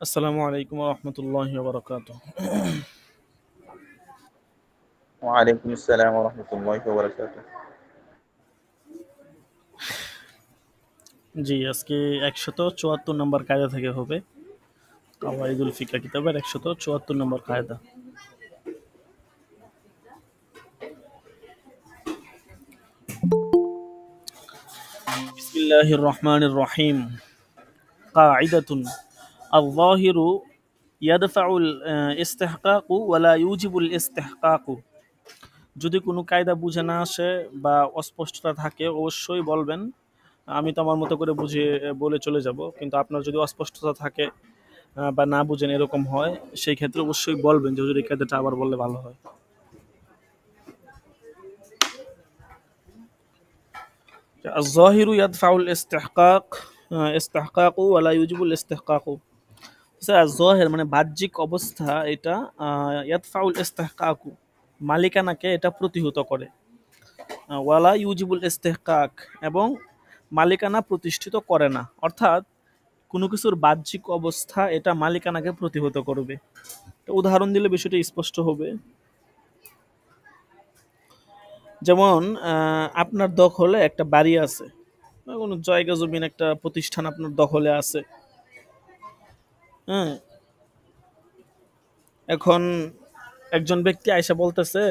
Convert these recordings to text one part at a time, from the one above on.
আসসালামু আলাইকুম ওয়া রাহমাতুল্লাহি ওয়া বারাকাতুহু। ওয়ালাইকুম আসসালাম ওয়া রাহমাতুল্লাহি ওয়া বারাকাতুহু। জি, আজকে ১৭৪ নম্বর কায়দা থেকে হবে। কাওয়াইদুল ফিকহ কিতাবের ১৭৪ নম্বর কায়দা। বিসমিল্লাহির রহমানির রহিম। কাঈদাতুন আয-যাহিরু ইয়াদফাউল ইস্তিহকাকু ওয়া লা ইউজিবুল ইস্তিহকাকু। যদি কোনো কায়দা বুঝে না আসে বা অস্পষ্টতা থাকে অবশ্যই বলবেন। আমি তো আমার মতো করে বুঝিয়ে বলে চলে যাব। কিন্তু আপনার যদি অস্পষ্টতা থাকে বা না বুঝেন এরকম হয়, সেই ক্ষেত্রে অবশ্যই বলবেন যে হুজুর এই কায়দাটা আবার বললে ভালো হয়। الظاهر يدفع الاستحقاق ولا يوجب الاستحقاق। স্যার জহির মানে বাহ্যিক অবস্থা, এটা ইয়াদফাউল ইস্তিহকাকু মালিকানাকে এটা প্রতিহত করে, ওয়ালা ইউজিবুল ইস্তিহকাক এবং মালিকানা প্রতিষ্ঠিত করে না। অর্থাৎ কোনো কিছুর বাহ্যিক অবস্থা এটা মালিকানাকে প্রতিহত করবে। উদাহরণ দিলে বিষয়টা স্পষ্ট হবে। যেমন আপনার দখলে একটা বাড়ি আছে বা কোনো জায়গা জমিন একটা প্রতিষ্ঠান আপনার দখলে আছে। হ্যাঁ, এখন একজন ব্যক্তি আইসা বলতেছে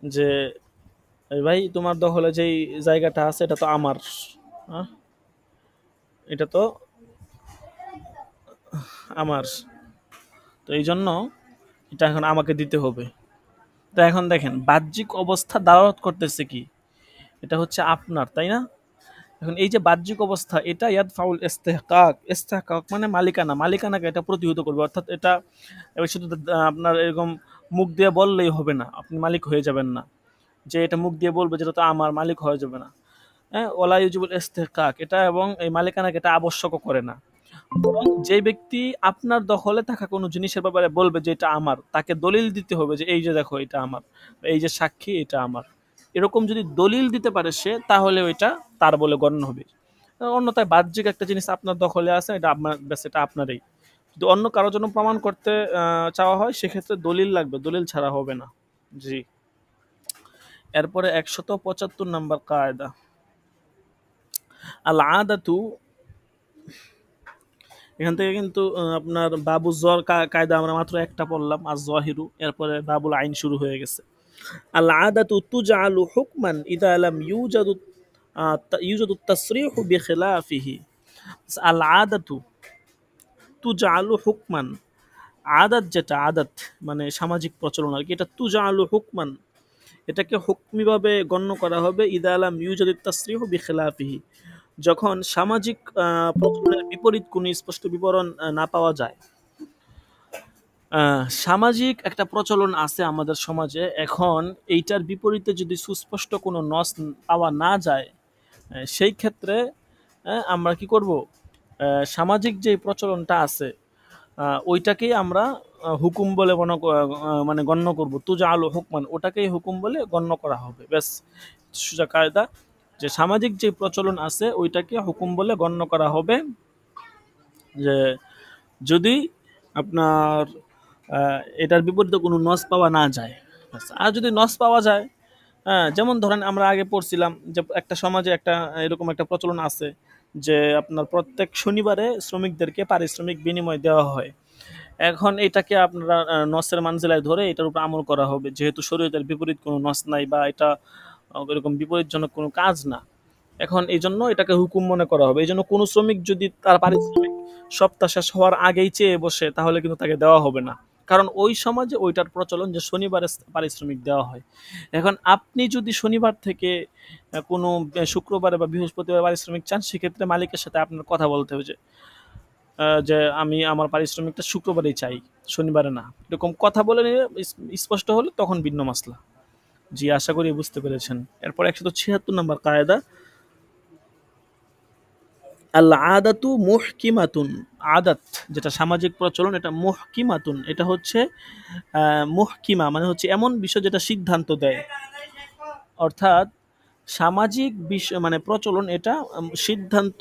যে "এই ভাই তোমার দখলে যেই জায়গাটা আছে এটা তো আমার, হ্যাঁ এটা তো আমার, তো এই জন্য এটা এখন আমাকে দিতে হবে।" তো এখন দেখেন বাহ্যিক অবস্থা দালালত করতেছে কি, এটা হচ্ছে আপনার, তাই না? এখন এই যে বাহ্যিক অবস্থা এটা ইয়াদ ফাউল ইস্তেহকাক, ইস্তেহকাক মানে মালিকানা, মালিকানাকে এটা প্রতিহত করবে। অর্থাৎ এটা এবার শুধু আপনার এরকম মুখ দিয়ে বললেই হবে না, আপনি মালিক হয়ে যাবেন না। যে এটা মুখ দিয়ে বলবে যেটা তো আমার, মালিক হয়ে যাবে না। হ্যাঁ, ওলা ইউজিবুল ইস্তেহকাক এটা, এবং এই মালিকানাকে এটা আবশ্যকও করে না। বরং যে ব্যক্তি আপনার দখলে থাকা কোনো জিনিসের ব্যাপারে বলবে যে এটা আমার, তাকে দলিল দিতে হবে যে এই যে দেখো এটা আমার, এই যে সাক্ষী এটা আমার। এরকম যদি দলিল দিতে পারে সে, তাহলে ওইটা তার বলে গণ্য হবে। অন্যথায় বাহ্যিক একটা জিনিস আপনার দখলে আছে, এটা আপনার, ব্যাস এটা আপনারই। যদি অন্য কারোর জন্য প্রমাণ করতে চাওয়া হয় সেক্ষেত্রে দলিল লাগবে, দলিল ছাড়া হবে না। জি, এরপরে ১৭৫ নাম্বার কায়দা। আল আদাতু, এখান থেকে কিন্তু আপনার বাবু জর কায়দা আমরা মাত্র একটা পড়লাম, আর জহিরু, এরপরে বাবুল আইন শুরু হয়ে গেছে। আল আদাতু তুজআলু হুকমান ইযা লাম ইউজাদু তাসরিহু বিখিলাফিহি। আল আদাতু তুজআলু হুকমান, আদাত যেটা, আদাত মানে সামাজিক প্রচলন আর কি, এটা তুজআলু হুকমান, এটাকে হুকমিভাবে গণ্য করা হবে ইযা লাম ইউজাদু তাসরিহু বিখিলাফিহি, যখন সামাজিক প্রচলনের বিপরীত কোনো স্পষ্ট বিবরণ না পাওয়া যায়। সামাজিক একটা প্রচলন আছে আমাদের সমাজে, এখন এইটার বিপরীতে যদি সুস্পষ্ট কোনো নস পাওয়া না যায়, সেই ক্ষেত্রে আমরা কি করব, সামাজিক যে প্রচলনটা আছে ওইটাকেই আমরা হুকুম বলে মানে গণ্য করব। তুজা আলো হুকমান, ওটাকেই হুকুম বলে গণ্য করা হবে, ব্যাস সোজা কায়দা। যে সামাজিক যে প্রচলন আছে ওইটাকে হুকুম বলে গণ্য করা হবে, যে যদি আপনার এটার বিপরীতে কোনো নস পাওয়া না যায়। আচ্ছা, আর যদি নস পাওয়া যায়, হ্যাঁ, যেমন ধরেন আমরা আগে পড়ছিলাম যে একটা সমাজে একটা এরকম একটা প্রচলন আছে যে আপনার প্রত্যেক শনিবারে শ্রমিকদেরকে পারিশ্রমিক বিনিময় দেওয়া হয়। এখন এটাকে আপনারা নসের মানজিলায় ধরে এটার উপর আমল করা হবে, যেহেতু শরীয়তের বিপরীত কোনো নস নাই বা এটা এরকম বিপরীতজনক কোনো কাজ না। এখন এই জন্য এটাকে হুকুম মনে করা হবে। এই জন্য কোনো শ্রমিক যদি তার পারিশ্রমিক সপ্তাহ শেষ হওয়ার আগেই চেয়ে বসে, তাহলে কিন্তু তাকে দেওয়া হবে না। কারণ ওই সমাজে ওইটার প্রচলন যে শনিবারে পারিশ্রমিক দেওয়া হয়। এখন আপনি যদি শনিবার থেকে কোনো শুক্রবারে বা বৃহস্পতিবার পারিশ্রমিক চান, সেক্ষেত্রে মালিকের সাথে আপনার কথা বলতে হবে যে যে আমি আমার পারিশ্রমিকটা শুক্রবারেই চাই, শনিবারে না। এরকম কথা বলে নিয়ে স্পষ্ট হলে তখন ভিন্ন মাসলা। জি, আশা করি বুঝতে পেরেছেন। এরপর ১৭৭ নম্বর কায়দা। আল আদাতু মুহকিমাতুন, আদাত যেটা সামাজিক প্রচলন, এটা মুহকিমাতুন, এটা হচ্ছে মুহকিমা মানে হচ্ছে এমন বিষয় যেটা সিদ্ধান্ত দেয়। অর্থাৎ সামাজিক বিষয় মানে প্রচলন, এটা সিদ্ধান্ত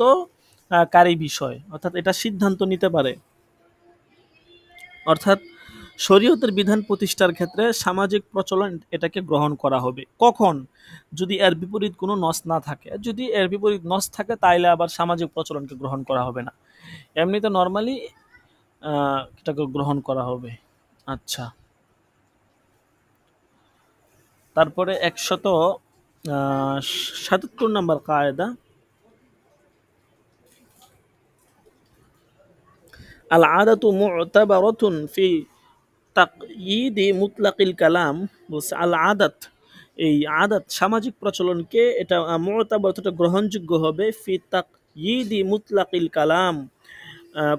কারী বিষয়, অর্থাৎ এটা সিদ্ধান্ত নিতে পারে। অর্থাৎ শরীয়তের বিধান প্রতিষ্ঠার ক্ষেত্রে সামাজিক প্রচলন এটাকে গ্রহণ করা হবে। কখন? যদি এর বিপরীত কোনো নস না থাকে। যদি এর বিপরীত নস থাকে তাইলে আবার সামাজিক প্রচলনকে গ্রহণ করা হবে না। এমনিতে নর্মালি এটাকে গ্রহণ করা হবে। আচ্ছা, তারপরে 177 নম্বর কায়দা, আল আদাতু মু'তাবারাতুন ফি তাকয়িদি মুতলাকিল কালাম। বলছে আল আদাত, এই আদাত সামাজিক প্রচলনকে এটা মু'তাবার অর্থাৎ গ্রহণযোগ্য হবে ফি তাকয়িদি মুতলাকিল কালাম,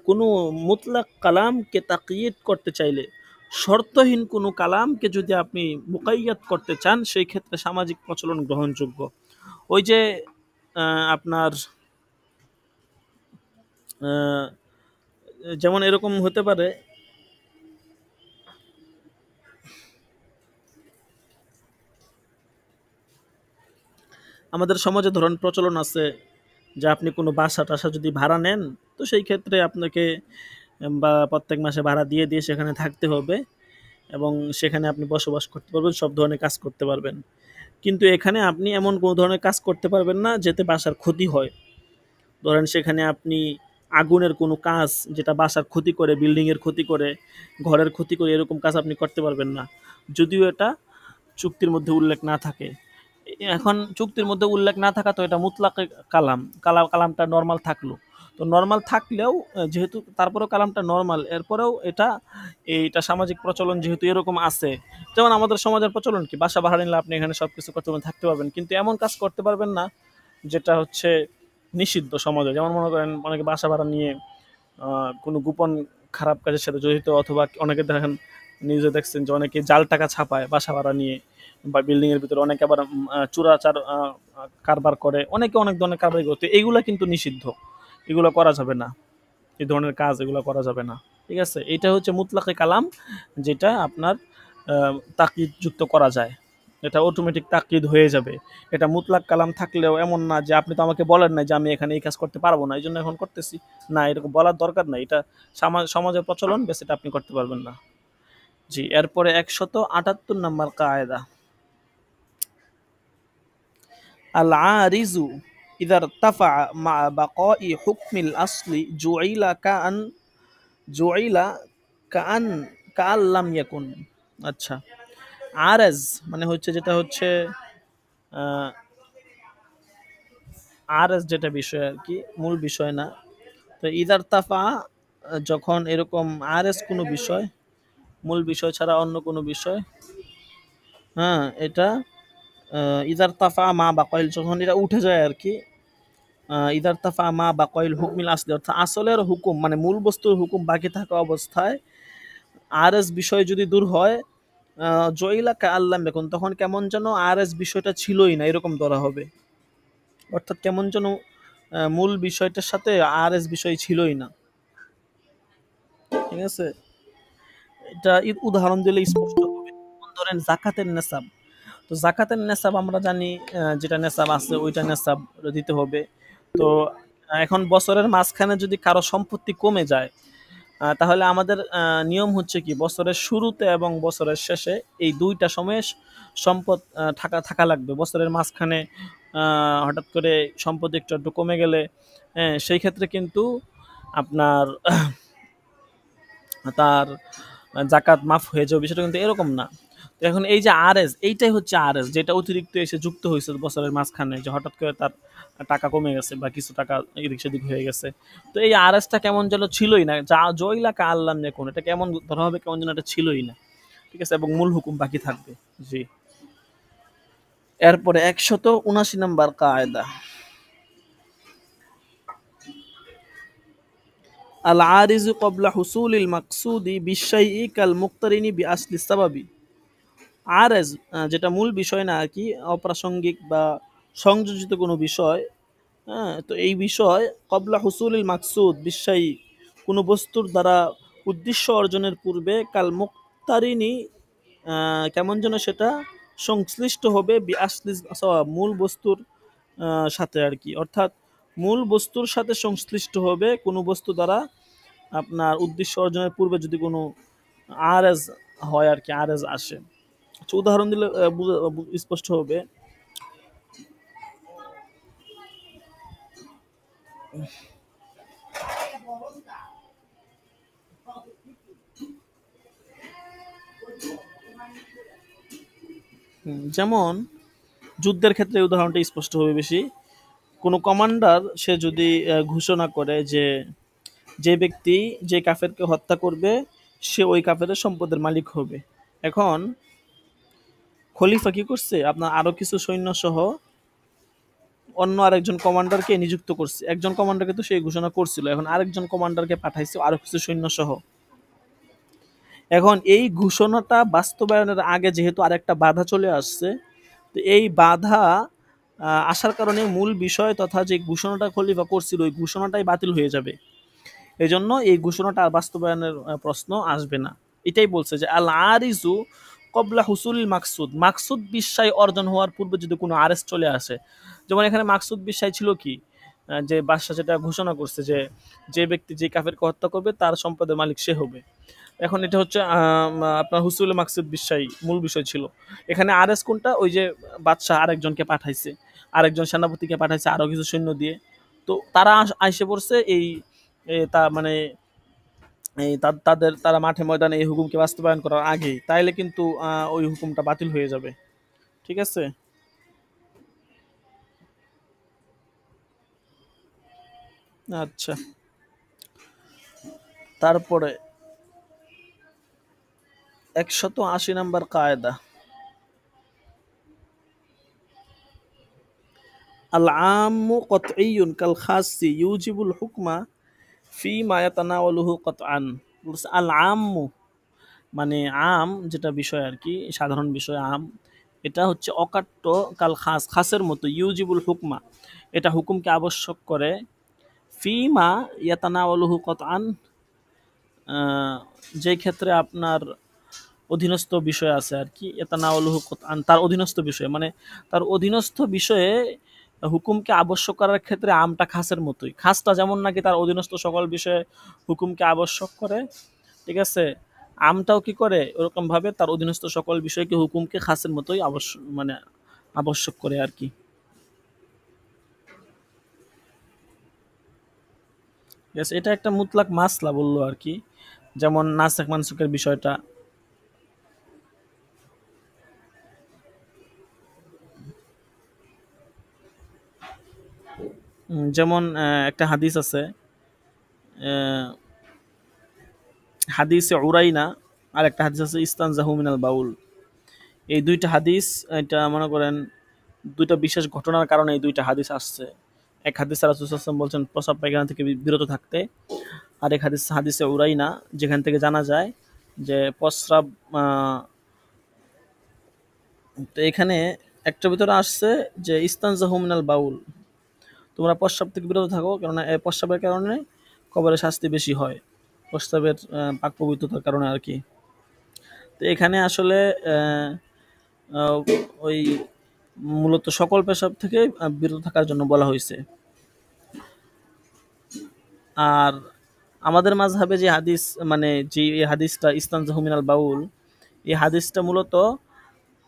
কোনো মুতলাক কালামকে তাকয়িদ করতে চাইলে, শর্তহীন কোনো কালামকে যদি আপনি মুকাইয়াদ করতে চান সেই ক্ষেত্রে সামাজিক প্রচলন গ্রহণযোগ্য। ওই যে আপনার আহ, যেমন এরকম হতে পারে, আমাদের সমাজে ধরুন প্রচলন আছে যে আপনি কোনো বাসা টাসা যদি ভাড়া নেন, তো সেই ক্ষেত্রে আপনাকে বা প্রত্যেক মাসে ভাড়া দিয়ে দিয়ে সেখানে থাকতে হবে এবং সেখানে আপনি বসবাস করতে পারবেন, সব ধরনের কাজ করতে পারবেন। কিন্তু এখানে আপনি এমন কোনো ধরনের কাজ করতে পারবেন না যেতে বাসার ক্ষতি হয়। ধরেন সেখানে আপনি আগুনের কোনো কাজ যেটা বাসার ক্ষতি করে, বিল্ডিংয়ের ক্ষতি করে, ঘরের ক্ষতি করে, এরকম কাজ আপনি করতে পারবেন না, যদিও এটা চুক্তির মধ্যে উল্লেখ না থাকে। এখন চুক্তির মধ্যে উল্লেখ না থাকা তো এটা মুতলাক কালামটা নর্মাল থাকলো। তো নর্মাল থাকলেও যেহেতু তারপরেও কালামটা নর্মাল, এরপরেও এইটা সামাজিক প্রচলন যেহেতু এরকম আছে, যেমন আমাদের সমাজের প্রচলন কি বাসা ভাড়া নিলে আপনি এখানে সব কিছু করতে পারবেন, থাকতে পারবেন, কিন্তু এমন কাজ করতে পারবেন না যেটা হচ্ছে নিষিদ্ধ সমাজে। যেমন মনে করেন অনেকে বাসা ভাড়া নিয়ে কোনো গোপন খারাপ কাজের সাথে জড়িত, অথবা অনেকে দেখেন নিউজে দেখছেন যে অনেকে জাল টাকা ছাপায় বাসা ভাড়া নিয়ে, বা বিল্ডিং এর ভিতরে অনেকে আবার চোরাচার কারবার করে, অনেকে অনেক ধরনের কারবারি করতে, এইগুলা কিন্তু নিষিদ্ধ, এগুলো করা যাবে না, এই ধরনের কাজ এগুলো করা যাবে না। ঠিক আছে, এটা হচ্ছে মুতলাকে কালাম, যেটা আপনার তাকিদ যুক্ত করা যায়, এটা অটোমেটিক তাকিদ হয়ে যাবে। এটা মুতলাক কালাম থাকলেও এমন না যে আপনি তো আমাকে বলেন না যে আমি এখানে এই কাজ করতে পারবো না এই জন্য এখন করতেছি, না, এরকম বলার দরকার নাই। এটা সমাজের প্রচলন, বেশ এটা আপনি করতে পারবেন না। জি, এরপরে 178 নম্বর কায়দা, আল আরিজু ইদা ইরতাফা মা বাকাই হুকমিল আসলি জুইলা কান কাল্লাম ইয়াকুন। আচ্ছা, আরজ মানে হচ্ছে যেটা হচ্ছে আরজ যেটা বিষয় আর কি, মূল বিষয় না। তো ইদার তাফা, যখন এরকম আরএস কোনো বিষয়, মূল বিষয় ছাড়া অন্য কোনো বিষয়, হ্যাঁ, এটা ইদার তাফা মা বাকাইল, যখন এটা উঠে যায় আর কি, ইদার তাফা মা বাকাইল হুকমিল আসলি, অর্থাৎ আসলের হুকুম মানে মূল বস্তুর হুকুম বাকি থাকা অবস্থায় আরএস বিষয় যদি দূর হয়, জয়িলা কা আল্লাম এখন, তখন কেমন যেন আরএস বিষয়টা ছিলই না এরকম ধরা হবে। অর্থাৎ কেমন যেন মূল বিষয়টার সাথে আরএস বিষয় ছিলই না। ঠিক আছে, এটা উদাহরণ দিলে স্পষ্ট হবে। যেমন ধরেন জাকাতের নেসাব, তো জাকাতের নেসাব আমরা জানি, যেটা নেসাব আছে ওইটা নেসাব দিতে হবে। তো এখন বছরের মাঝখানে যদি কারো সম্পত্তি কমে যায়, তাহলে আমাদের নিয়ম হচ্ছে কি বছরের শুরুতে এবং বছরের শেষে এই দুইটা সময়ে সম্পদ থাকা লাগবে। বছরের মাঝখানে হঠাৎ করে সম্পদ একটু একটু কমে গেলে, সেই ক্ষেত্রে কিন্তু আপনার তার জাকাত মাফ হয়ে যাবে, বিষয়টা কিন্তু এরকম না। তো এখন এই যে আরএস, এইটাই হচ্ছে আরএস, যেটা অতিরিক্ত এসে যুক্ত হয়েছে বছরের মাঝখানে, যে হঠাৎ করে তার টাকা কমে গেছে বা কিছু টাকা এদিক সেদিক হয়ে গেছে। তো এই আরএসটা কেমন যেন ছিলই না, যা জয়লা কা আল্লাহ কোন, এটা কেমন ধরা হবে কেমন যেন এটা ছিলই না। ঠিক আছে, এবং মূল হুকুম বাকি থাকবে। জি, এরপরে 179 নম্বর কায়দা, আল আরিজু ক্বাবলা হুসুলিল মাকসুদি বিশাইই কাল মুক্তারিনি বিআসলি সাবাবি। আরএস যেটা মূল বিষয় না আর কি, অপ্রাসঙ্গিক বা সংযোজিত কোনো বিষয়, হ্যাঁ, তো এই বিষয় কবলা হুসুলিল মাকসুদ বিশ্বায়ী, কোনো বস্তুর দ্বারা উদ্দেশ্য অর্জনের পূর্বে কাল মুক্তারিনী, কেমন যেন সেটা সংশ্লিষ্ট হবে আসলি সওয়াব, মূল বস্তুর সাথে আর কি। অর্থাৎ মূল বস্তুর সাথে সংশ্লিষ্ট হবে কোনো বস্তু দ্বারা আপনার উদ্দেশ্য অর্জনের পূর্বে যদি কোনো আরএজ হয় আর কি, আরএজ আসে। আচ্ছা, উদাহরণ দিলে স্পষ্ট হবে। যেমন যুদ্ধের ক্ষেত্রে এই উদাহরণটা স্পষ্ট হবে বেশি। কোনো কমান্ডার সে যদি ঘোষণা করে যে যে ব্যক্তি যে কাফেরকে হত্যা করবে সে ওই কাফেরের সম্পদের মালিক হবে। এখন খলিফা কি করছে, আপনার আরো কিছু সৈন্য সহ অন্য আরেকজন কমান্ডারকে নিযুক্ত করছে। একজন কমান্ডারকে তো সেই ঘোষণা করছিল, এখন আরেকজন কমান্ডারকে পাঠাইছে আরো কিছু সৈন্য সহ। এখন এই ঘোষণাটা বাস্তবায়নের আগে যেহেতু আরেকটা বাধা চলে আসছে, তো এই বাধা আসার কারণে মূল বিষয় তথা যে ঘোষণাটা খলিফা করছিল ওই ঘোষণাটাই বাতিল হয়ে যাবে। এই জন্য এই ঘোষণাটা আর বাস্তবায়নের প্রশ্ন আসবে না। এটাই বলছে যে আল আরিজু কবলা হুসুল মাকসুদ, মাকসুদ বিশ্বায় অর্জন হওয়ার পূর্বে যদি কোনো আরেস্ট চলে আসে। যেমন এখানে মাকসুদ বিশ্বায় ছিল কি, যে বাদশা যেটা ঘোষণা করছে যে যে ব্যক্তি যে কাফেরকে হত্যা করবে তার সম্পদের মালিক সে হবে। এখন এটা হচ্ছে আপনার হুসুল মাকসুদ বিশ্বাই মূল বিষয় ছিল। এখানে আরএস কোনটা, ওই যে বাদশাহ আরেকজনকে পাঠাইছে, আরেকজন সেনাপতিকে পাঠাইছে আরো কিছু সৈন্য দিয়ে। তো তারা আইসে পড়ছে এই তা মানে এই তাদের তারা মাঠে ময়দানে এই হুকুমকে বাস্তবায়ন করার আগেই, তাইলে কিন্তু ওই হুকুমটা বাতিল হয়ে যাবে। ঠিক আছে। আচ্ছা, তারপরে 180 নম্বর কায়দা, আল আমু কতঈয়ুন কাল খাসি ইউজিবুল হুকমা ফি মা ইয়াতানাওয়ালুহু কতআন। বলছে আল আমু মানে আম যেটা বিষয় আর কি, সাধারণ বিষয় আম, এটা হচ্ছে অকাট্য কাল খাস, খাসের মতো, ইউজিবুল হুকমা এটা হুকুমকে আবশ্যক করে, ফিমা ইয়াতানাওয়ালুহু কতআন যে ক্ষেত্রে আপনার অধীনস্থ বিষয় আছে আর কি, ইয়াতানাওয়ালুহু কতআন তার অধীনস্থ বিষয়, মানে তার অধীনস্থ বিষয়ে হুকুমকে আবশ্যক করার ক্ষেত্রে আমটা খাসের মতোই, খাসটা যেমন নাকি তার অধীনস্থ সকল বিষয়ে হুকুমকে আবশ্যক করে, ঠিক আছে, আমটাও কি করে ওরকম ভাবে তার অধীনস্থ সকল বিষয়কে হুকুমকে খাসের মতোই আবশ্যক মানে আবশ্যক করে আর কি। ঠিক আছে, এটা একটা মুতলাক মাসলা বললো আর কি, যেমন নাসেখ মানসুখের বিষয়টা। যেমন একটা হাদিস আছে, হাদিসে উরাইনা, আর একটা হাদিস আছে ইস্তানজাহু মিনাল বাউল। এই দুইটা হাদিস, এটা মনে করেন দুইটা বিশেষ ঘটনার কারণে এই দুইটা হাদিস আসছে। এক হাদিসে রাসূল সাল্লাল্লাহু আলাইহি ওয়াসাল্লাম বলছেন প্রস্রাব পায়খানা থেকে বিরত থাকতে, আর এক হাদিসে উরাইনা যেখান থেকে জানা যায় যে প্রস্রাব তো এখানে একটা ভিতরে আসছে যে ইস্তানজাহু মিনাল বাউল, তোমরা প্রস্রাব থেকে বিরত থাকো, কেননা এই প্রস্রাবের কারণে কবরে শাস্তি বেশি হয়, প্রস্রাবের পাক পবিত্রতার কারণে আর কি। তো এখানে আসলে আহ, ওই মূলত সকল পেশাব থেকে বিরত থাকার জন্য বলা হয়েছে। আর আমাদের মাযহাবে যে হাদিস, মানে যে এই হাদিসটা ইস্তানজাহু মিনাল বাউল, এই হাদিসটা মূলত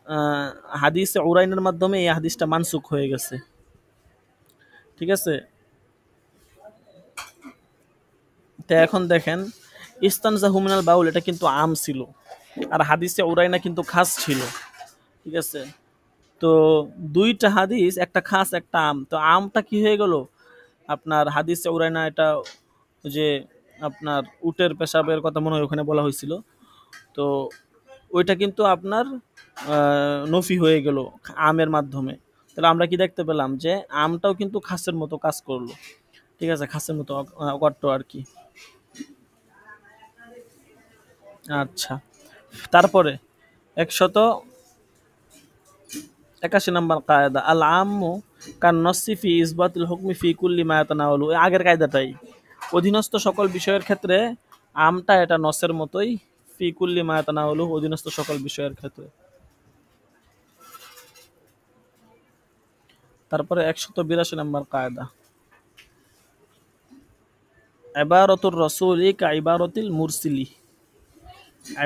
আহ, হাদিসে উরাইনের মাধ্যমে এই হাদিসটা মানসুখ হয়ে গেছে। ঠিক আছে। তো এখন দেখেন, ইস্তানজাহু মিনাল বাউল এটা কিন্তু আম ছিল, আর হাদিসে উরাইনা কিন্তু খাস ছিল। ঠিক আছে। তো দুইটা হাদিস, একটা খাস একটা আম, তো আমটা কি হয়ে গেল আপনার হাদিসে উরাইনা, এটা ওই যে আপনার উটের পেশাবের কথা মনে হয় ওখানে বলা হয়েছিল, তো ওইটা কিন্তু আপনার নফি হয়ে গেল আমের মাধ্যমে। তাহলে আমরা কি দেখতে পেলাম যে আমটাও কিন্তু খাসের মতো কাজ করলো। ঠিক আছে, খাসের মতো অকট্ট আর কি। আচ্ছা, তারপরে 181 নম্বর কায়দা, আল আম্মু কান নসি ফি ইসবাতুল হুকমি ফি কুল্লি মা ইয়াতানাওয়ালু। আগের কায়দাটাই, অধীনস্থ সকল বিষয়ের ক্ষেত্রে আমটা এটা নসের মতোই, ফি কুল্লি মা ইয়াতানাওয়ালু অধীনস্থ সকল বিষয়ের ক্ষেত্রে। তারপরে 182 নম্বর কায়দা, ইবারতুর রাসূলি কা ইবারতিল মুরসিলি।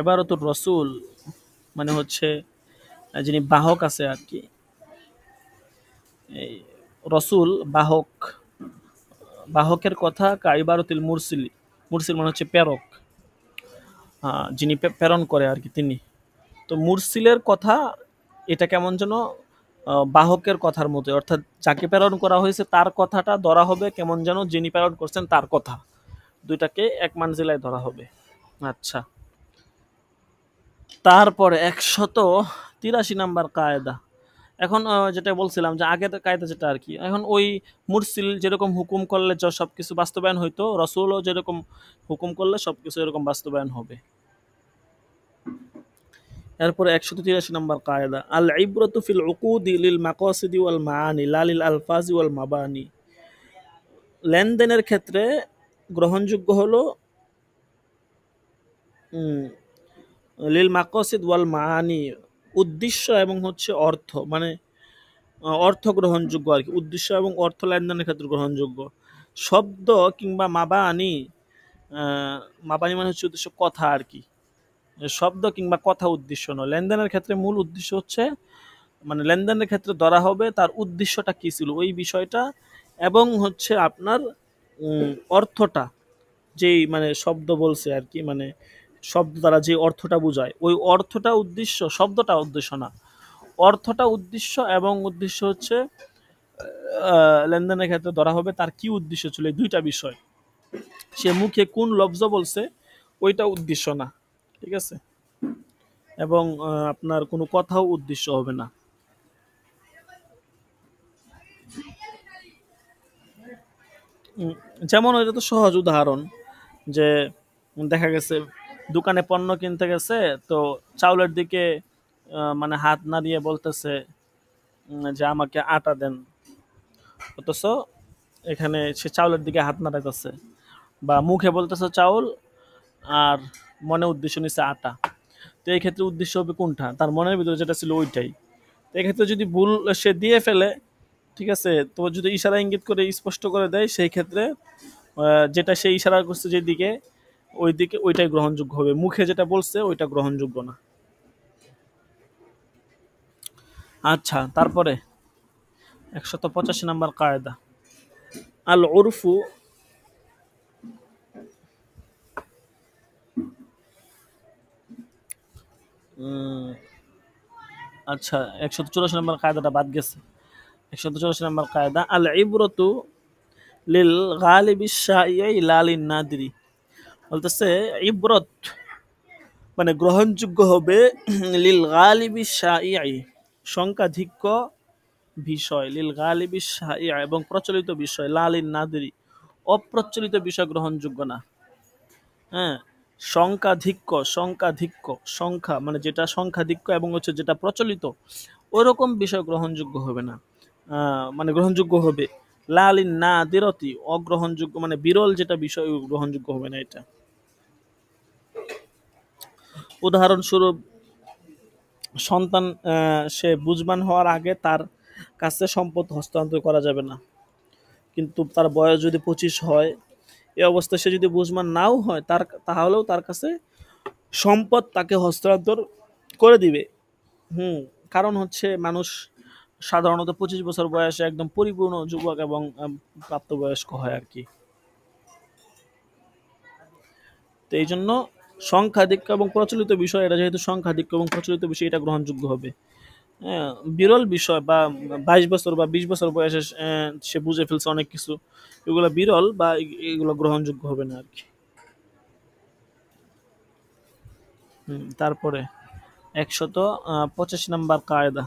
ইবারাতুর রসুল মানে হচ্ছে যিনি বাহক আছে আর কি, এই রসুল বাহক, বাহকের কথা কা ইবারতুল মুরসিলি, মুরসিল মানে হচ্ছে প্রেরক, যিনি প্রেরণ করে আর কি তিনি। তো মুরসিলের কথা এটা কেমন যেন বাহকের কথার মতো, অর্থাৎ যাকে প্রেরণ করা হয়েছে তার কথাটা ধরা হবে কেমন যেন যিনি প্রেরণ করছেন তার কথা, দুইটাকে এক মানজিলায় ধরা হবে। আচ্ছা, তারপরে 183 নাম্বার কায়দা। এখন যেটা বলছিলাম যে আগের কায়দা যেটা আর কি, এখন ওই মুরসিল যেরকম হুকুম করলে সব কিছু বাস্তবায়ন হইতো, রসুলও যেরকম হুকুম করলে সব কিছু এরকম বাস্তবায়ন হবে। এরপরে 183 নাম্বার কায়দা, আল ইবরাতু ফিল উকুদি লিল মাকাসিদি ওয়াল মাআনি লা লিল আলফাজি ওয়াল মাবানি। লেনদেনের ক্ষেত্রে গ্রহণযোগ্য হলো লিল মাকাসিদ ওয়াল মাআনি, উদ্দেশ্য এবং হচ্ছে অর্থ, মানে অর্থ গ্রহণযোগ্য আর কি, উদ্দেশ্য এবং অর্থ লেনদেনের ক্ষেত্রে গ্রহণযোগ্য। শব্দ কিংবা মাবানি, মাবানি মানে হচ্ছে উদ্দেশ্য, কথা আর কি, শব্দ কিংবা কথা উদ্দেশ্য নয়। লেনদেনের ক্ষেত্রে মূল উদ্দেশ্য হচ্ছে, মানে লেনদেনের ক্ষেত্রে ধরা হবে তার উদ্দেশ্যটা কি ছিল ওই বিষয়টা, এবং হচ্ছে আপনার অর্থটা, যেই মানে শব্দ বলছে আর কি, মানে শব্দ দ্বারা যে অর্থটা বোঝায় ওই অর্থটা উদ্দেশ্য, শব্দটা উদ্দেশ্য না, অর্থটা উদ্দেশ্য, এবং উদ্দেশ্য হচ্ছে লেনদেনের ক্ষেত্রে ধরা হবে তার কি উদ্দেশ্য ছিল, এই দুইটা বিষয়। সে মুখে কোন লফজ বলছে ওইটা উদ্দেশ্য না, ঠিক আছে, এবং আপনার কোনো কথাও উদ্দেশ্য হবে না। যেমন এটা তো সহজ উদাহরণ, যে দেখা গেছে দোকানে পণ্য কিনতে গেছে, তো চাউলের দিকে মানে হাত নাড়িয়ে বলতেছে যে আমাকে আটা দেন, অথচ এখানে সে চাউলের দিকে হাত নাড়াইতেছে, বা মুখে বলতেছে চাউল আর মনে উদ্দেশ্য নিচ্ছে আটা। তো এই ক্ষেত্রে উদ্দেশ্য হবে কোনটা, তার মনের ভিতরে যেটা ছিল ওইটাই। তো এক্ষেত্রে যদি ভুল সে দিয়ে ফেলে, ঠিক আছে, তো যদি ইশারা ইঙ্গিত করে স্পষ্ট করে দেয়, সেই ক্ষেত্রে যেটা সে ইশারা করছে যেদিকে, ওই দিকে ওইটাই গ্রহণযোগ্য হবে, মুখে যেটা বলছে ওইটা গ্রহণযোগ্য না। আচ্ছা, তারপরে 185 নাম্বার কায়দা, আল উরফু আচ্ছা 184 নাম্বার কায়দাটা বাদ গেছে। 184 নাম্বার কায়দা, আল ইবরতু লিল গালিবি শাইই লা লিন নাদিরি। বলতেছে ইবরত মানে গ্রহণযোগ্য হবে লিল গালিবি শাইই, সংখ্যাধিক্য বিষয়, লিল গালিবি শাইই এবং প্রচলিত বিষয়, লা লিন নাদিরি অপ্রচলিত বিষয় গ্রহণযোগ্য না। হ্যাঁ, সংখ্যাধিক্য, সংখ্যাধিক্য সংখ্যা মানে যেটা সংখ্যাধিক্য এবং হচ্ছে যেটা প্রচলিত ওইরকম বিষয় গ্রহণযোগ্য হবে না, মানে গ্রহণযোগ্য হবে। লালিন না দিরতি অগ্রহণযোগ্য, মানে বিরল যেটা বিষয় গ্রহণযোগ্য হবে না এটা। উদাহরণস্বরূপ সন্তান সে বুঝবান হওয়ার আগে তার কাছে সম্পদ হস্তান্তর করা যাবে না, কিন্তু তার বয়স যদি 25 হয়, এই অবস্থায় সে যদি বুঝবান নাও হয় তাহলেও তার কাছে সম্পদ তাকে হস্তান্তর করে দিবে। কারণ হচ্ছে মানুষ সাধারণত 25 বছর বয়সে একদম পরিপূর্ণ যুবক এবং প্রাপ্তবয়স্ক হয় আর কি। তো এই জন্য সংখ্যাধিক্য এবং প্রচলিত বিষয়, এটা যেহেতু সংখ্যাধিক্য এবং প্রচলিত বিষয়, এটা গ্রহণযোগ্য হবে। হ্যাঁ, বিরল বিষয় বা 22 বছর বা 20 বছর বয়সে সে বুঝে ফেলছে অনেক কিছু, এগুলো বিরল বা এগুলো গ্রহণযোগ্য হবে না আর কি। তারপরে 185 নাম্বার কায়দা,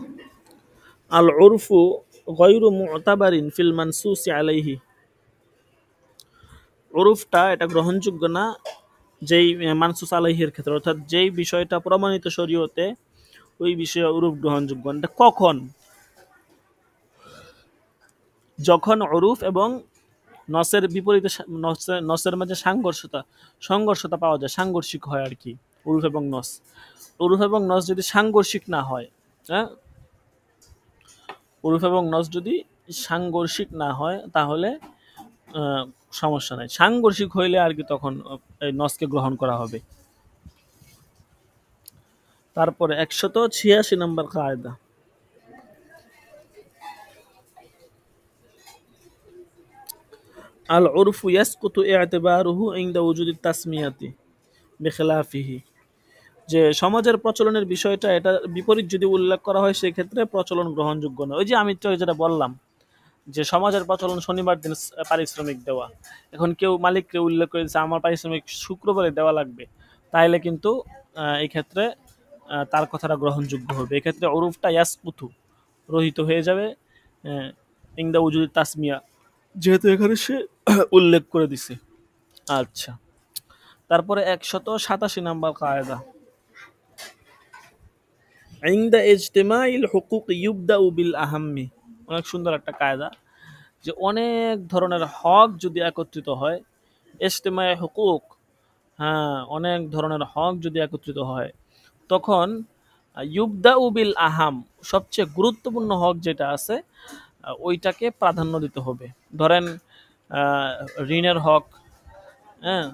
আল উরফু গায়রু মুতাবারিন ফিল মানসুসি আলাইহি। উরুফটা এটা গ্রহণযোগ্য না যেই মানসুস আলাইহির ক্ষেত্রে, অর্থাৎ যেই বিষয়টা প্রমাণিত শরীয়তে ওই বিষয়ে উরুফ গ্রহণযোগ্য। এটা কখন, যখন উরুফ এবং নসের বিপরীতে, নসের মাঝে সংঘর্ষতা পাওয়া যায়, সাংঘর্ষিক হয় আর কি উরুফ এবং নস। উরুফ এবং নস যদি সাংঘর্ষিক না হয়, হ্যাঁ, উরুফ এবং নস যদি সাংঘর্ষিক না হয় তাহলে সমস্যা নাই। সাংঘর্ষিক হইলে আর কি তখন এই নসকে গ্রহণ করা হবে। তারপরে 186 নম্বর কায়দা, আল উরফু ইয়াসকুতু ই'তিবারুহু ইনদা ওজুদি তাসমিয়াতি বিখিলাফিহি, যে সমাজের প্রচলনের বিষয়টা এটা বিপরীত যদি উল্লেখ করা হয় সেক্ষেত্রে প্রচলন গ্রহণযোগ্য নয়। ওই যে আমি তো যেটা বললাম যে সমাজের প্রচলন শনিবার দিন পারিশ্রমিক দেওয়া, এখন কেউ মালিককে উল্লেখ করেছে আমার পারিশ্রমিক শুক্রবারে দেওয়া লাগবে, তাইলে কিন্তু এই ক্ষেত্রে তার কথাটা গ্রহণযোগ্য হবে। এক্ষেত্রে ওরুফটা ইয়াসকুতু রহিত হয়ে যাবে ইংদা উজুদি তাসমিয়া, যেহেতু এখানে সে উল্লেখ করে দিছে। আচ্ছা, তারপরে 187 নাম্বার কায়দা, ইনদা ইজতিমাইল হুকুক ইউবদাউ বিল আহাম্মি, অনেক সুন্দর একটা কায়দা, যে অনেক ধরনের হক যদি একত্রিত হয়, ইজতিমাই হুকুক, হ্যাঁ অনেক ধরনের হক যদি একত্রিত হয় তখন ইউবদাউ বিল আহাম, সবচেয়ে গুরুত্বপূর্ণ হক যেটা আছে ওইটাকে প্রাধান্য দিতে হবে। ধরেন ঋণের হক, হ্যাঁ,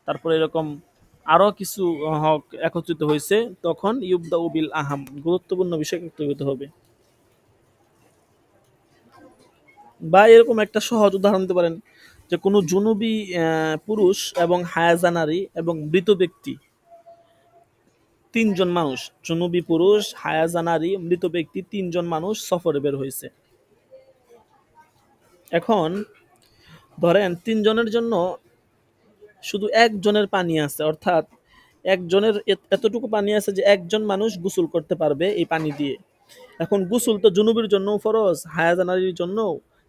তারপরে এরকম আরো কিছু হক একত্রিত হয়েছে, তখন ইউবদাউ বিল আহাম, গুরুত্বপূর্ণ বিষয় একত্রিত হবে। বা এরকম একটা সহজ উদাহরণ দিতে পারেন যে কোনো জুনুবি পুরুষ এবং হায়াজা নারী এবং মৃত ব্যক্তি, তিনজন মানুষ, জুনুবি পুরুষ, হায়াজা নারী, মৃত ব্যক্তি, তিনজন মানুষ সফরে বের হয়েছে। এখন ধরেন তিনজনের জন্য শুধু একজনের পানি আছে, অর্থাৎ একজনের এতটুকু পানি আছে যে একজন মানুষ গোসল করতে পারবে এই পানি দিয়ে। এখন গোসল তো জুনুবের জন্য ফরজ, হায়াজা নারীর জন্য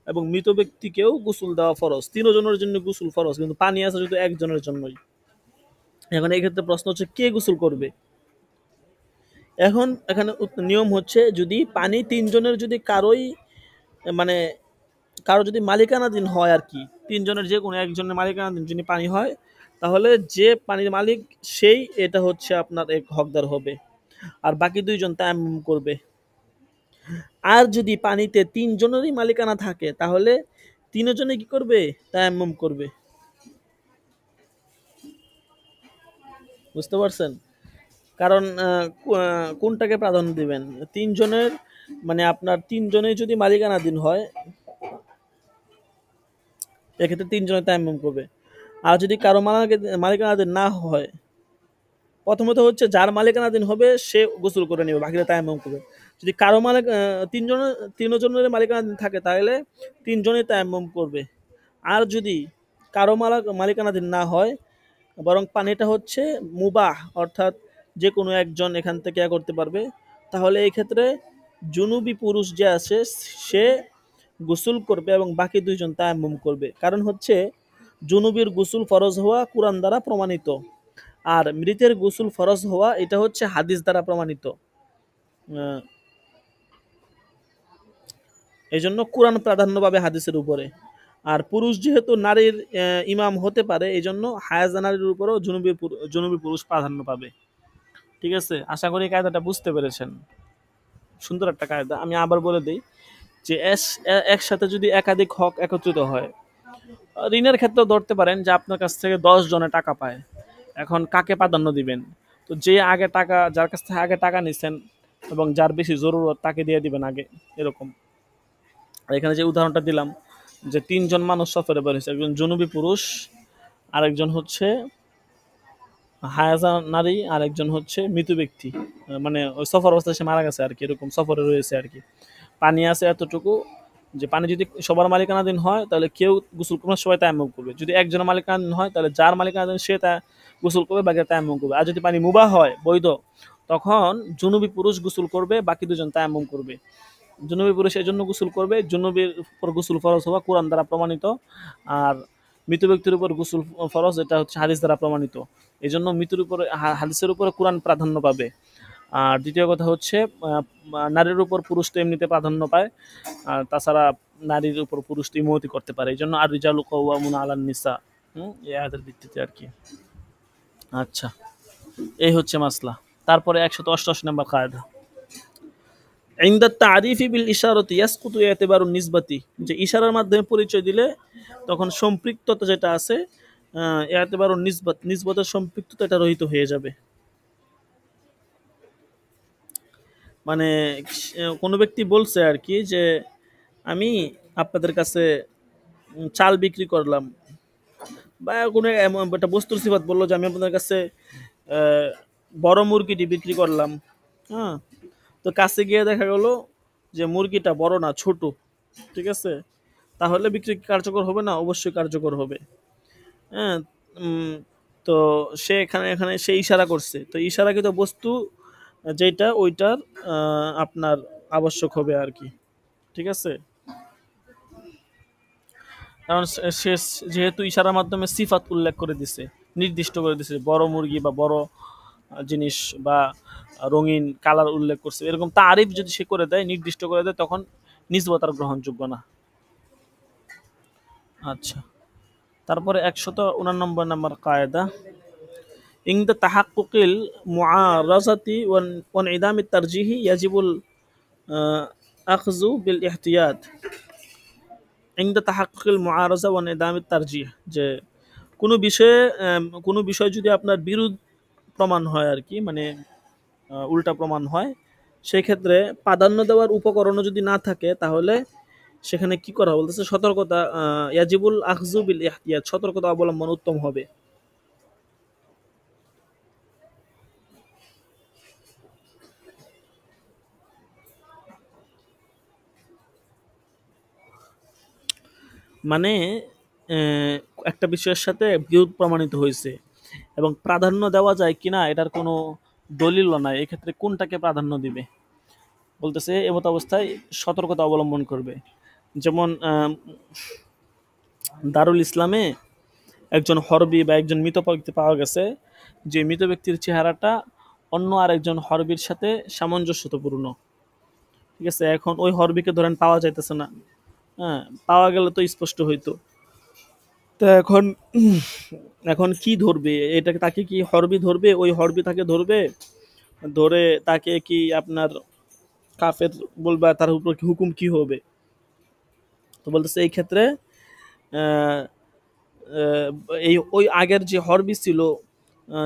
এবং মৃত ব্যক্তিকেও গোসল দেওয়া ফরজ, তিনজনের জন্য গোসল ফরজ, কিন্তু পানি আছে শুধু একজনের জন্যই। এখন এই ক্ষেত্রে প্রশ্ন হচ্ছে কে গোসল করবে। এখন এখানে নিয়ম হচ্ছে যদি পানি তিনজনের যদি কারোই মানে কারো যদি মালিকানাধীন হয় আর কি, তিনজনের যে কোনো একজনের মালিকানাধীন যদি পানি হয়, তাহলে যে পানির মালিক সেই এটা হচ্ছে আপনার এক হকদার হবে, আর বাকি দুইজন তায়াম্মুম করবে। আর যদি পানিতে তিনজনেরই মালিকানা থাকে তাহলে তিনজনে কি করবে, তায়াম্মুম করবে। বুঝতে পারছেন? কারণ কোনটাকে প্রাধান্য দিবেন, তিনজনের মানে আপনার তিনজনেই যদি মালিকানাধীন হয় এক্ষেত্রে তিনজনে তায়াম্মুম করবে। আর যদি কারো মালিকানাধীন না হয়, প্রথমত হচ্ছে যার মালিকানাধীন হবে সে গোসল করে নেবে, বাকিরা তায়াম্মুম করবে। যদি কারো তিনজনের মালিকানাধীন থাকে তাহলে তিনজনেই তায়াম্মুম করবে। আর যদি কারো মালিকানাধীন না হয়, বরং পানিটা হচ্ছে মুবাহ, অর্থাৎ যে কোনো একজন এখান থেকে করতে পারবে, তাহলে এই ক্ষেত্রে জুনুবি পুরুষ যে আছে সে গোসল করবে এবং বাকি দুইজন তায়াম্মুম করবে। কারণ হচ্ছে জুনুবির গোসল ফরজ হওয়া কুরআন দ্বারা প্রমাণিত, আর মৃতের গোসল ফরজ হওয়া এটা হচ্ছে হাদিস দ্বারা প্রমাণিত। এই জন্য কোরআন প্রাধান্য পাবে হাদিসের উপরে। আর পুরুষ যেহেতু নারীর ইমাম হতে পারে, এই জন্য হায়াজা নারীর উপরেও জুনুবি পুরুষ প্রাধান্য পাবে। ঠিক আছে, আশা করি কায়দাটা বুঝতে পেরেছেন। সুন্দর একটা কায়দা। আমি আবার বলে দিই যে একসাথে যদি একাধিক হক একত্রিত হয়, ঋণের ক্ষেত্রেও ধরতে পারেন যে আপনার কাছ থেকে 10 জনে টাকা পায়, এখন কাকে প্রাধান্য দিবেন? তো যে আগে টাকা, যার কাছ থেকে আগে টাকা নিছেন এবং যার বেশি জরুরত তাকে দিয়ে দিবেন আগে, এরকম। আর এখানে যে উদাহরণটা দিলাম যে তিনজন মানুষ সফরে বের হয়েছে, একজন জুনুবি পুরুষ, আরেকজন হচ্ছে হায়াজা নারী, আর একজন হচ্ছে মৃত ব্যক্তি, মানে ওই সফর অবস্থায় সে মারা গেছে আর কি, এরকম সফরে রয়েছে আর কি। পানি আছে এতটুকু যে পানি যদি সবার মালিকানাধীন হয় তাহলে কেউ গোসল করবে, সবাই তায়াম্মুম করবে। যদি একজনের মালিকানাধীন হয় তাহলে যার মালিকানাধীন সে তা গোসল করবে, বাকি তায়াম্মুম করবে। আর যদি পানি মুবাহ হয়, বৈধ, তখন জুনুবি পুরুষ গোসল করবে, বাকি দুজন তায়াম্মুম করবে। জুনুবি পুরুষ এই জন্য গোসল করবে, জুনুবির উপর গোসল ফরজ হওয়া কোরআন দ্বারা প্রমাণিত, আর মৃত ব্যক্তির উপর গোসল ফরজ এটা হচ্ছে হাদিস দ্বারা প্রমাণিত। এই জন্য মৃত্যুর উপরে হাদিসের উপরে কোরআন প্রাধান্য পাবে। আর দ্বিতীয় কথা হচ্ছে নারীর উপর পুরুষ তো এমনিতে প্রাধান্য পায়, আর তাছাড়া নারীর উপর পুরুষ তো ইমতি করতে পারে, এই জন্য আর রিজালু কাওয়ামুনা আলান নিসা, এই আয়াতের ভিত্তিতে আর কি। আচ্ছা, এই হচ্ছে মাসলা। তারপরে 188 নম্বর কায়দা, ইনদা তারিফি বিল ইশারাতি ইয়াসকুতু ইতিবারুন নিসবাতি, যে ইশারার মাধ্যমে পরিচয় দিলে তখন সম্পৃক্ততা যেটা আছে ইতিবারুন নিসবতের সম্পৃক্ততা এটা রহিত হয়ে যাবে। মানে কোনো ব্যক্তি বলছে আর কি যে আমি আপনাদের কাছে চাল বিক্রি করলাম, বা কোনো এমন একটা বস্তুর সিফাত বললো যে আমি আপনাদের কাছে আহ, বড় মুরগিটি বিক্রি করলাম। হ্যাঁ, তো কাছে গিয়ে দেখা গেল যে মুরগিটা বড় না, ছোট। ঠিক আছে, তাহলে বিক্রি কি কার্যকর হবে না? অবশ্যই কার্যকর হবে। হ্যাঁ। উম, তো সে এখানে এখানে সে ইশারা করছে, তো ইশারাকৃত বস্তু যেটা ওইটার আপনার আবশ্যক হবে আর কি। ঠিক আছে, কারণ সে যেহেতু ইশারার মাধ্যমে সিফাত উল্লেখ করে দিছে, নির্দিষ্ট করে দিছে, বড় মুরগি বা বড় জিনিস বা রঙিন কালার উল্লেখ করছে, এরকম তারিফ যদি সে করে দেয়, নির্দিষ্ট করে দেয়, তখন নিসবত আর গ্রহণযোগ্য না। আচ্ছা, তারপরে 189 নম্বর কায়দা, عند تحقق المعارضة وانعدام الترجيح يجب الأخذ بالاحتياط عند تحقق المعارضة وانعدام الترجيح। যে কোনো বিষয় যদি আপনার বিরোধ প্রমাণ হয় আর কি, মানে উল্টা প্রমাণ হয়, সেই ক্ষেত্রে প্রাধান্য দেওয়ার উপকরণও যদি না থাকে, তাহলে সেখানে কি করা বলতেছে, সতর্কতা, ইয়াজিবুল আখজু বিল ইহতিয়াত, সতর্কতা অবলম্বন উত্তম হবে। মানে আহ, একটা বিষয়ের সাথে বিরোধ প্রমাণিত হয়েছে এবং প্রাধান্য দেওয়া যায় কিনা এটার কোনো দলিলও নাই, এক্ষেত্রে কোনটাকে প্রাধান্য দিবে বলতেছে এমত অবস্থায় সতর্কতা অবলম্বন করবে। যেমন দারুল ইসলামে একজন হরবি বা একজন মৃত ব্যক্তি পাওয়া গেছে, যে মৃত ব্যক্তির চেহারাটা অন্য আরেকজন হরবির সাথে সামঞ্জস্যতাপূর্ণ। ঠিক আছে, এখন ওই হরবিকে ধরেন পাওয়া যাইতেছে না। হ্যাঁ, পাওয়া গেলে তো স্পষ্ট হইতো। তো এখন এখন কি ধরবে এটাকে, তাকে কি হরবি ধরবে, ওই হরবি তাকে ধরবে, ধরে তাকে কি আপনার কাফের বলবে, তার উপর কি হুকুম কি হবে? তো বলতেছে এই ক্ষেত্রে আহ, আহ, এই ওই আগের যে হরবি ছিল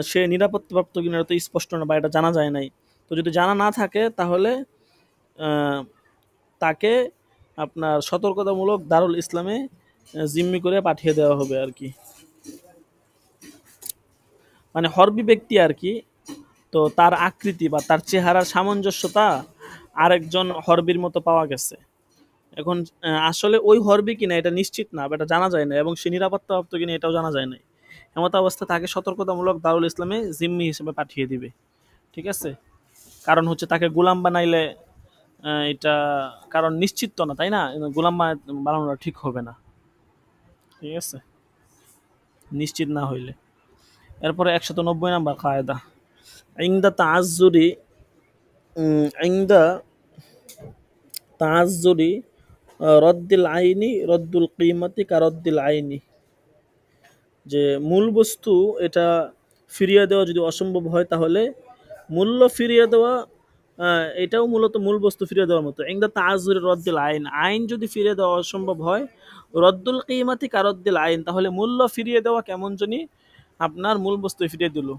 সে নিরাপত্তাপ্রাপ্ত কিনা এটা তো স্পষ্ট না, বা এটা জানা যায় নাই। তো যদি জানা না থাকে, তাহলে আহ, তাকে আপনার সতর্কতামূলক দারুল ইসলামে জিম্মি করে পাঠিয়ে দেওয়া হবে আর কি। মানে হরবি ব্যক্তি আর কি, তো তার আকৃতি বা তার চেহারার সামঞ্জস্যতা আরেকজন হরবির মতো পাওয়া গেছে। এখন আসলে ওই হরবি কিনা এটা নিশ্চিত না, বা এটা জানা যায় না, এবং সে নিরাপত্তাপ্রাপ্ত কিনা এটাও জানা যায় না। এমত অবস্থা তাকে সতর্কতামূলক দারুল ইসলামে জিম্মি হিসেবে পাঠিয়ে দিবে। ঠিক আছে, কারণ হচ্ছে তাকে গোলাম বানাইলে এটা, কারণ নিশ্চিত তো না, তাই না? গোলাম বানানোটা ঠিক হবে না। ঠিক আছে, নিশ্চিত না হইলে। এরপরে 190 নম্বর কায়দা, ইংদা তাআজ্জুরি ইংদা তাআজ্জুরি রদ্দিল আইনি রদ্দুল কিমাতি কা রদ্দিল আইনি। যে মূল বস্তু এটা ফিরিয়ে দেওয়া যদি অসম্ভব হয়, তাহলে মূল্য ফিরিয়ে দেওয়া এটাও মূলত মূল বস্তু ফিরিয়ে দেওয়ার মতো। ইংদা তাআজ্জুরি রদ্দিল আইন, আইন যদি ফিরিয়ে দেওয়া অসম্ভব হয়, রদ্দুল কিমাতি কা রদ্দিল আইন, তাহলে মূল্য ফিরিয়ে দেওয়া কেমন জানি আপনার মূল বস্তু ফিরিয়ে দিল।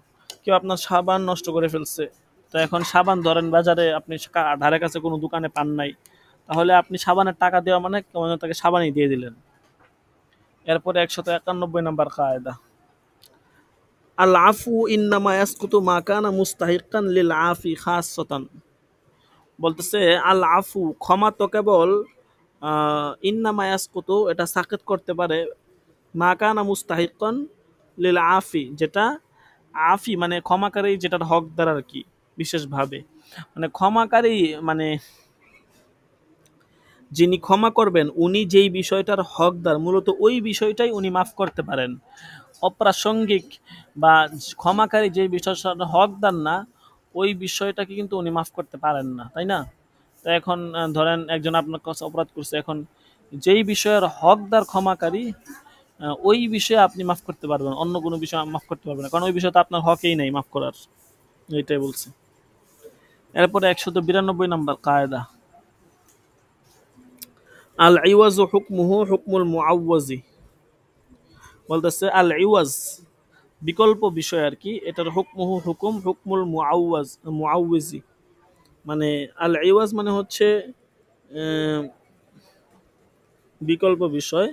কেউ আপনার সাবান নষ্ট করে ফেলছে, তো এখন সাবান ধরেন বাজারে আপনি ধারে কাছে কোনো দোকানে পান নাই, তাহলে আপনি সাবানের টাকা দেওয়া মানে কেমন যেন তাকে সাবানই দিয়ে দিলেন। এরপরে 191 নম্বর কায়দা, আল আফু ইন্নামা ইয়াসকুতু মা কানা মুস্তাহিক্কান লিল আফি খাসসাতান। বলতেছে আল আফু, ক্ষমা তো কেবল ইন্নামা ইয়াসকুতু, এটা সাকেত করতে পারে, মা কানা মুস্তাহিক্কান লিল আফি, যেটা আফি মানে ক্ষমাকারী, যেটার হকদার আর কি, বিশেষভাবে। মানে ক্ষমাকারী মানে যিনি ক্ষমা করবেন উনি যেই বিষয়টার হকদার, মূলত ওই বিষয়টাই উনি মাফ করতে পারেন। অপ্রাসঙ্গিক বা ক্ষমাকারী যে বিষয়টার হকদার না, ওই বিষয়টাকে কিন্তু উনি মাফ করতে পারেন না, তাই না? তো এখন ধরেন একজন আপনার কাছে অপরাধ করছে, এখন যেই বিষয়ের হকদার ক্ষমাকারী, ওই বিষয়ে আপনি মাফ করতে পারবেন, অন্য কোনো বিষয় মাফ করতে পারবেন না, কারণ ওই বিষয়টা আপনার হকেই নেই মাফ করার। এইটাই বলছে। এরপরে 192 নম্বর কায়দা, আল ইওয়াজু হুকমুহু হুকমুল মুআওয়াজি। বলতেছে আল ইওয়াজ বিকল্প বিষয় আর কি, এটার হুকমুহু হুকুম হুকমুল মুআওয়াজি। মানে আল ইওয়াজ মানে হচ্ছে আহ, বিকল্প বিষয়।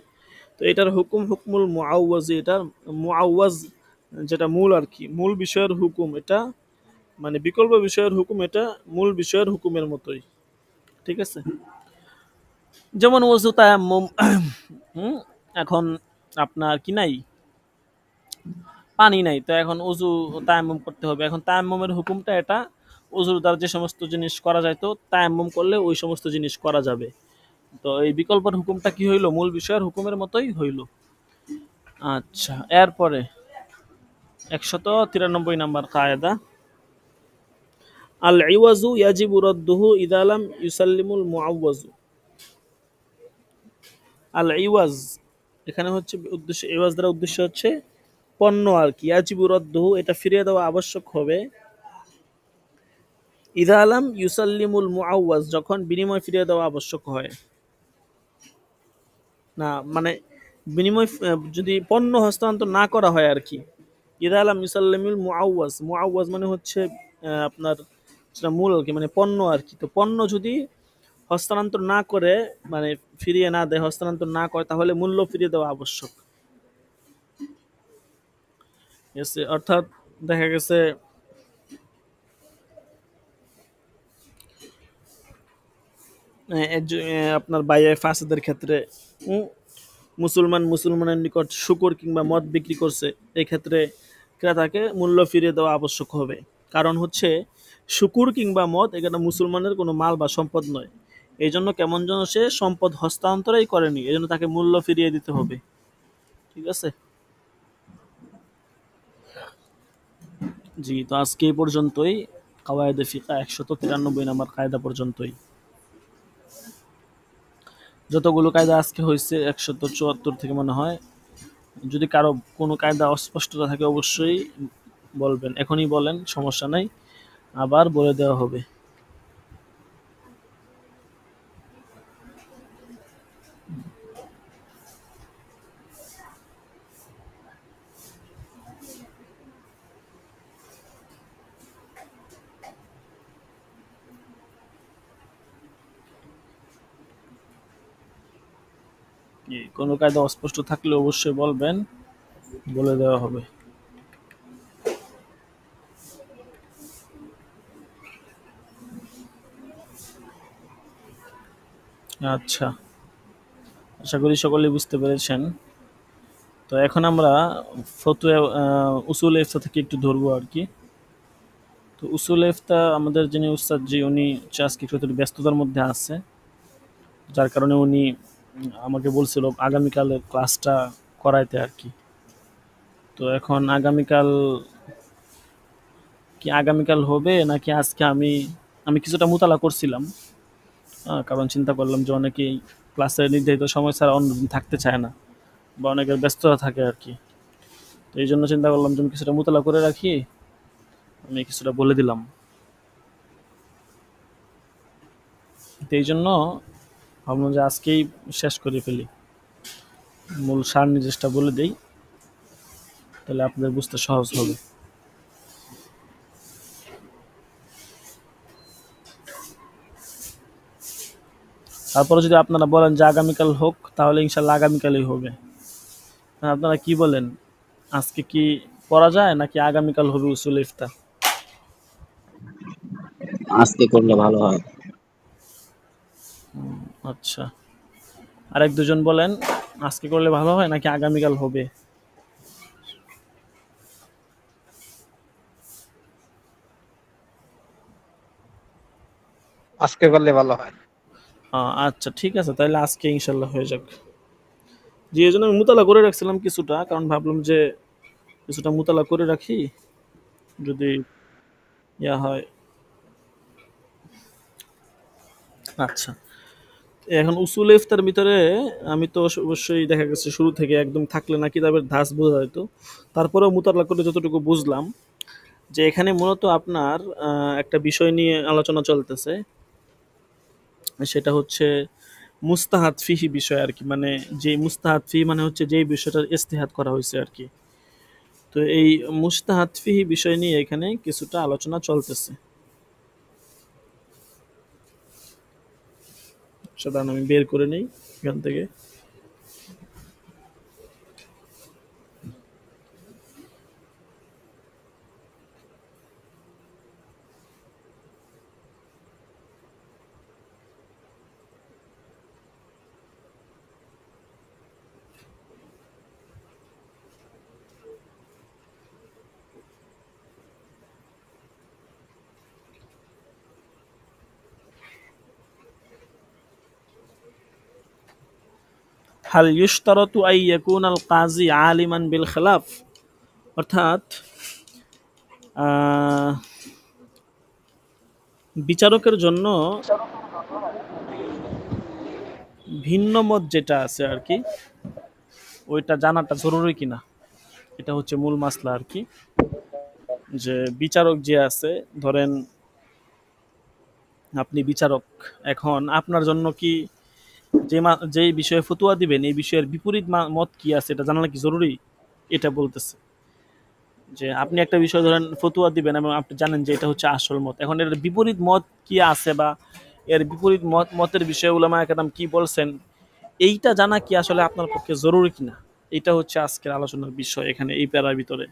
তো এটার হুকুম হুকমুল মুআওয়াজি, এটা মুআওয়াজ যেটা মূল আর কি, মূল বিষয়ের হুকুম এটা, মানে বিকল্প বিষয়ের হুকুম এটা মূল বিষয়ের হুকুমের মতোই। ঠিক আছে, যেমন ওযু তায়াম্মুম। হুম, এখন আপনার কি নাই, পানি নাই, তো এখন অজু তায়াম্মুম করতে হবে। এখন তায়াম্মুমের হুকুমটা এটা, অজুর দ্বারা যে সমস্ত জিনিস করা যায় তো তায়াম্মুম করলে ওই সমস্ত জিনিস করা যাবে। তো এই বিকল্পের হুকুমটা কি হইলো, মূল বিষয়ের হুকুমের মতোই হইলো। আচ্ছা, এরপরে 193 নাম্বার কায়দা, আল ইওয়াজু ইয়াজিবু রাদ্দুহু ইযা লাম ইউসাল্লিমুল মুআওয়াজু। আল ইওয়াজ এখানে হচ্ছে উদ্দেশ্য, ইওয়াজ দ্বারা উদ্দেশ্য হচ্ছে পণ্য আর কি, ইয়াজিবু রাদ্দুহু এটা ফিরিয়ে দেওয়া আবশ্যক হবে, ইযা লাম ইউসাল্লিমুল মুআওয়াজ যখন বিনিময় ফিরিয়ে দেওয়া আবশ্যক হয়। না মানে বিনিময় যদি পণ্য হস্তান্তর না করা হয় আর কি। ইযা লাম ইউসাল্লিমুল মুআওয়াজ, মুআওয়াজ মানে হচ্ছে আপনার যেটা মূল আর কি, মানে পণ্য আর কি। তো পণ্য যদি হস্তান্তর না করে, মানে ফিরিয়ে না দেয়, হস্তান্তর না করে, তাহলে মূল্য ফিরিয়ে দেওয়া আবশ্যক। ঠিক আছে? অর্থাৎ দেখা গেছে আপনার বাইয়ে ফাসাদের ক্ষেত্রে উম, মুসলমানের নিকট শুকর কিংবা মদ বিক্রি করছে, এই ক্ষেত্রে ক্রেতাকে মূল্য ফিরিয়ে দেওয়া আবশ্যক হবে। কারণ হচ্ছে শুকুর কিংবা মদ এখানে মুসলমানের কোনো মাল বা সম্পদ নয়, এই জন্য কেমন যেন সে সম্পদ হস্তান্তরই করেনি, এই জন্য তাকে মূল্য ফিরিয়ে দিতে হবে। ঠিক আছে, জি, তো আজকে এই পর্যন্তই। কাওয়ায়েদে ফিকা 193 নাম্বার কায়দা পর্যন্তই। যতগুলো কায়দা আজকে হয়েছে 174 থেকে মনে হয়। যদি কারো কোনো কায়দা অস্পষ্টতা থাকে অবশ্যই বলবেন, এখনই বলেন, সমস্যা নাই, আবার বলে দেওয়া হবে। কোনো কায়দা অস্পষ্ট থাকলে অবশ্যই বলবেন, বলে দেওয়া হবে। আচ্ছা, আশা করি সকলেই বুঝতে পেরেছেন। তো এখন আমরা ফতুয়া উসুল ইফতা থেকে একটু ধরবো আর কি। তো উসুল ইফতা আমাদের যিনি উস্তাদ জি, উনি হচ্ছে আজকে একটু ব্যস্ততার মধ্যে আছে, যার কারণে উনি আমাকে বলছিল আগামীকালের ক্লাসটা করাইতে আর কি। তো এখন আগামীকাল, কি আগামীকাল হবে নাকি আজকে, আমি আমি কিছুটা মোতালা করছিলাম। কারণ চিন্তা করলাম যে অনেকেই ক্লাসের নির্ধারিত সময় ছাড়া অন্যদিন থাকতে চায় না, বা অনেকের ব্যস্ততা থাকে আর কি। তো এই জন্য চিন্তা করলাম যে আমি কিছুটা মোতালা করে রাখি, আমি কিছুটা বলে দিলাম। তো এই জন্য ভাবলাম যে আজকেই শেষ করে ফেলি, মূল সার নির্দেশটা বলে দেই, তাহলে আপনাদের বুঝতে সহজ হবে। তারপরে যদি আপনারা বলেন যে আগামীকাল হোক, তাহলে ইনশাল্লাহ আগামীকালই হবে। আপনারা কি বলেন, আজকে কি পড়া যায় নাকি আগামীকাল হবে উসুল ইফতা? আজকে করলে ভালো হয়। আচ্ছা, আরেক দুজন বলেন আজকে করলে ভালো হয় নাকি আগামীকাল হবে? আজকে করলে ভালো হয়। আচ্ছা ঠিক আছে, তাহলে আজকে ইনশাল্লাহ হয়ে যাক। জি, এই জন্য আমি মোতালা করে রাখছিলাম কিছুটা, কারণ ভাবলাম যে কিছুটা মোতালা করে রাখি, যদি ইয়া হয়। আচ্ছা, এখন উসুল ইফতার ভিতরে আমি তো অবশ্যই দেখা গেছে শুরু থেকে একদম থাকলে না কিতাবের ধাঁচ বোঝা যেত, তারপরেও মোতালা করে যতটুকু বুঝলাম, যে এখানে মূলত আপনার একটা বিষয় নিয়ে আলোচনা চলতেছে, সেটা হচ্ছে মুস্তাহাদ ফিহি বিষয় আর কি। মানে যে মুস্তাহাদ ফি মানে হচ্ছে যেই বিষয়টার ইস্তেহাদ করা হয়েছে আর কি। তো এই মুস্তাহাদ ফিহি বিষয় নিয়ে এখানে কিছুটা আলোচনা চলতেছে। সাধারণ আমি বের করে নেই এখান থেকে। হাল ইউশতারাতু আই ইয়াকুনাল কাজী আলিমান বিল খিলাফ, অর্থাৎ আহ, বিচারকের জন্য ভিন্ন মত যেটা আছে আর কি ওইটা জানাটা জরুরি কিনা, এটা হচ্ছে মূল মাসলা আর কি। যে বিচারক যে আছে, ধরেন আপনি বিচারক, এখন আপনার জন্য কি যেই বিষয়ে ফতুয়া দিবেন এই বিষয়ের বিপরীত মত কি আছে এটা জানা কি জরুরি, এটা বলতেছে। যে আপনি একটা বিষয় ধরেন ফতুয়া দিবেন এবং আপনি জানেন যে এটা হচ্ছে আসল মত, এখন এর বিপরীত মত কি আছে বা এর বিপরীত মতের বিষয়ে উলামায়ে কেরাম কি বলছেন, এইটা জানা কি আসলে আপনার পক্ষে জরুরি কিনা, এটা হচ্ছে আজকের আলোচনার বিষয় এখানে এই প্যারার ভিতরে।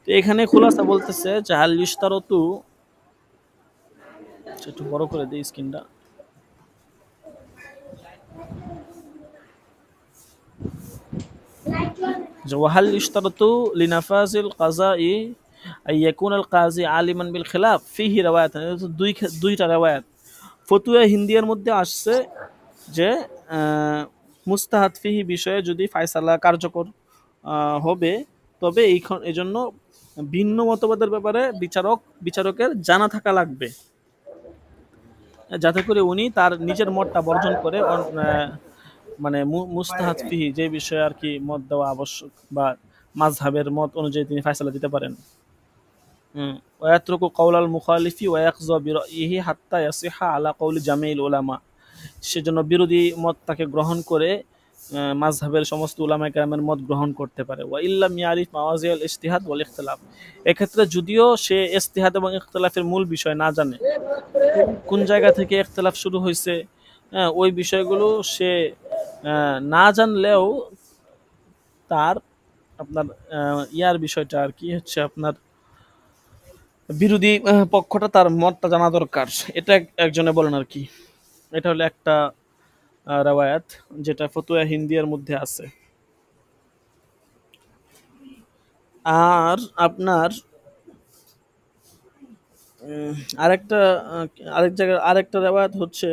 তো এখানে খুলাসা বলতেছে যে হাল ইশতারাতু, একটু বড় করে দিই স্ক্রিনটা। যে ওয়াহাল ইশতারাতু লিনাফাজিল কাযাই আই ইয়াকুনাল কাযী আলিমান বিল খিলাফ ফিহি রাওয়ায়াত, দুইটা রাওয়ায়াত ফতুয়া হিন্দিয়ার মধ্যে আসছে যে মুস্তাহাদ ফিহি বিষয়ে যদি ফায়সালা কার্যকর হবে, তবে এই জন্য ভিন্ন মতবাদের ব্যাপারে বিচারকের জানা থাকা লাগবে, যাতে করে উনি তার নিজের মতটা বর্জন করে মানে মুস্তাহাদ ফিহি যে বিষয়ে আর কি মত দেওয়া আবশ্যক বা মাযহাবের মত অনুযায়ী তিনি ফায়সালা দিতে পারেন। ওয়ায়াত্রুকু কাওলাল মুখালিফি ওয়া ইয়াকযা বিরাইহি হাত্তা ইয়াসিহা আলা কাওলি জামিল উলামা, সেজন্য বিরোধী মত তাকে গ্রহণ করে মাযহাবের সমস্ত উলামায়ে কেরামের মত গ্রহণ করতে পারে। ওয়া ইল্লাম ইয়ারিফ মাওয়াজিল ইজতিহাদ ওয়াল ইখতিলাফ, এক্ষেত্রে যদিও সে ইজতিহাদ এবং ইখতিলাফের মূল বিষয় না জানে, কোন জায়গা থেকে ইখতিলাফ শুরু হয়েছে, ওই বিষয়গুলো সে না জানলেও তার আপনার ইয়ার বিষয়টা আর কি হচ্ছে আপনার বিরোধী পক্ষটা তার মতটা জানা দরকার, এটা একজনে বলেন আর কি। এটা হলো একটা রাওয়ায়াত যেটা ফতুয়া হিন্দিয়ার মধ্যে আছে। আর আপনার আরেকটা আরেক জায়গায় আরেকটা রাওয়ায়াত হচ্ছে,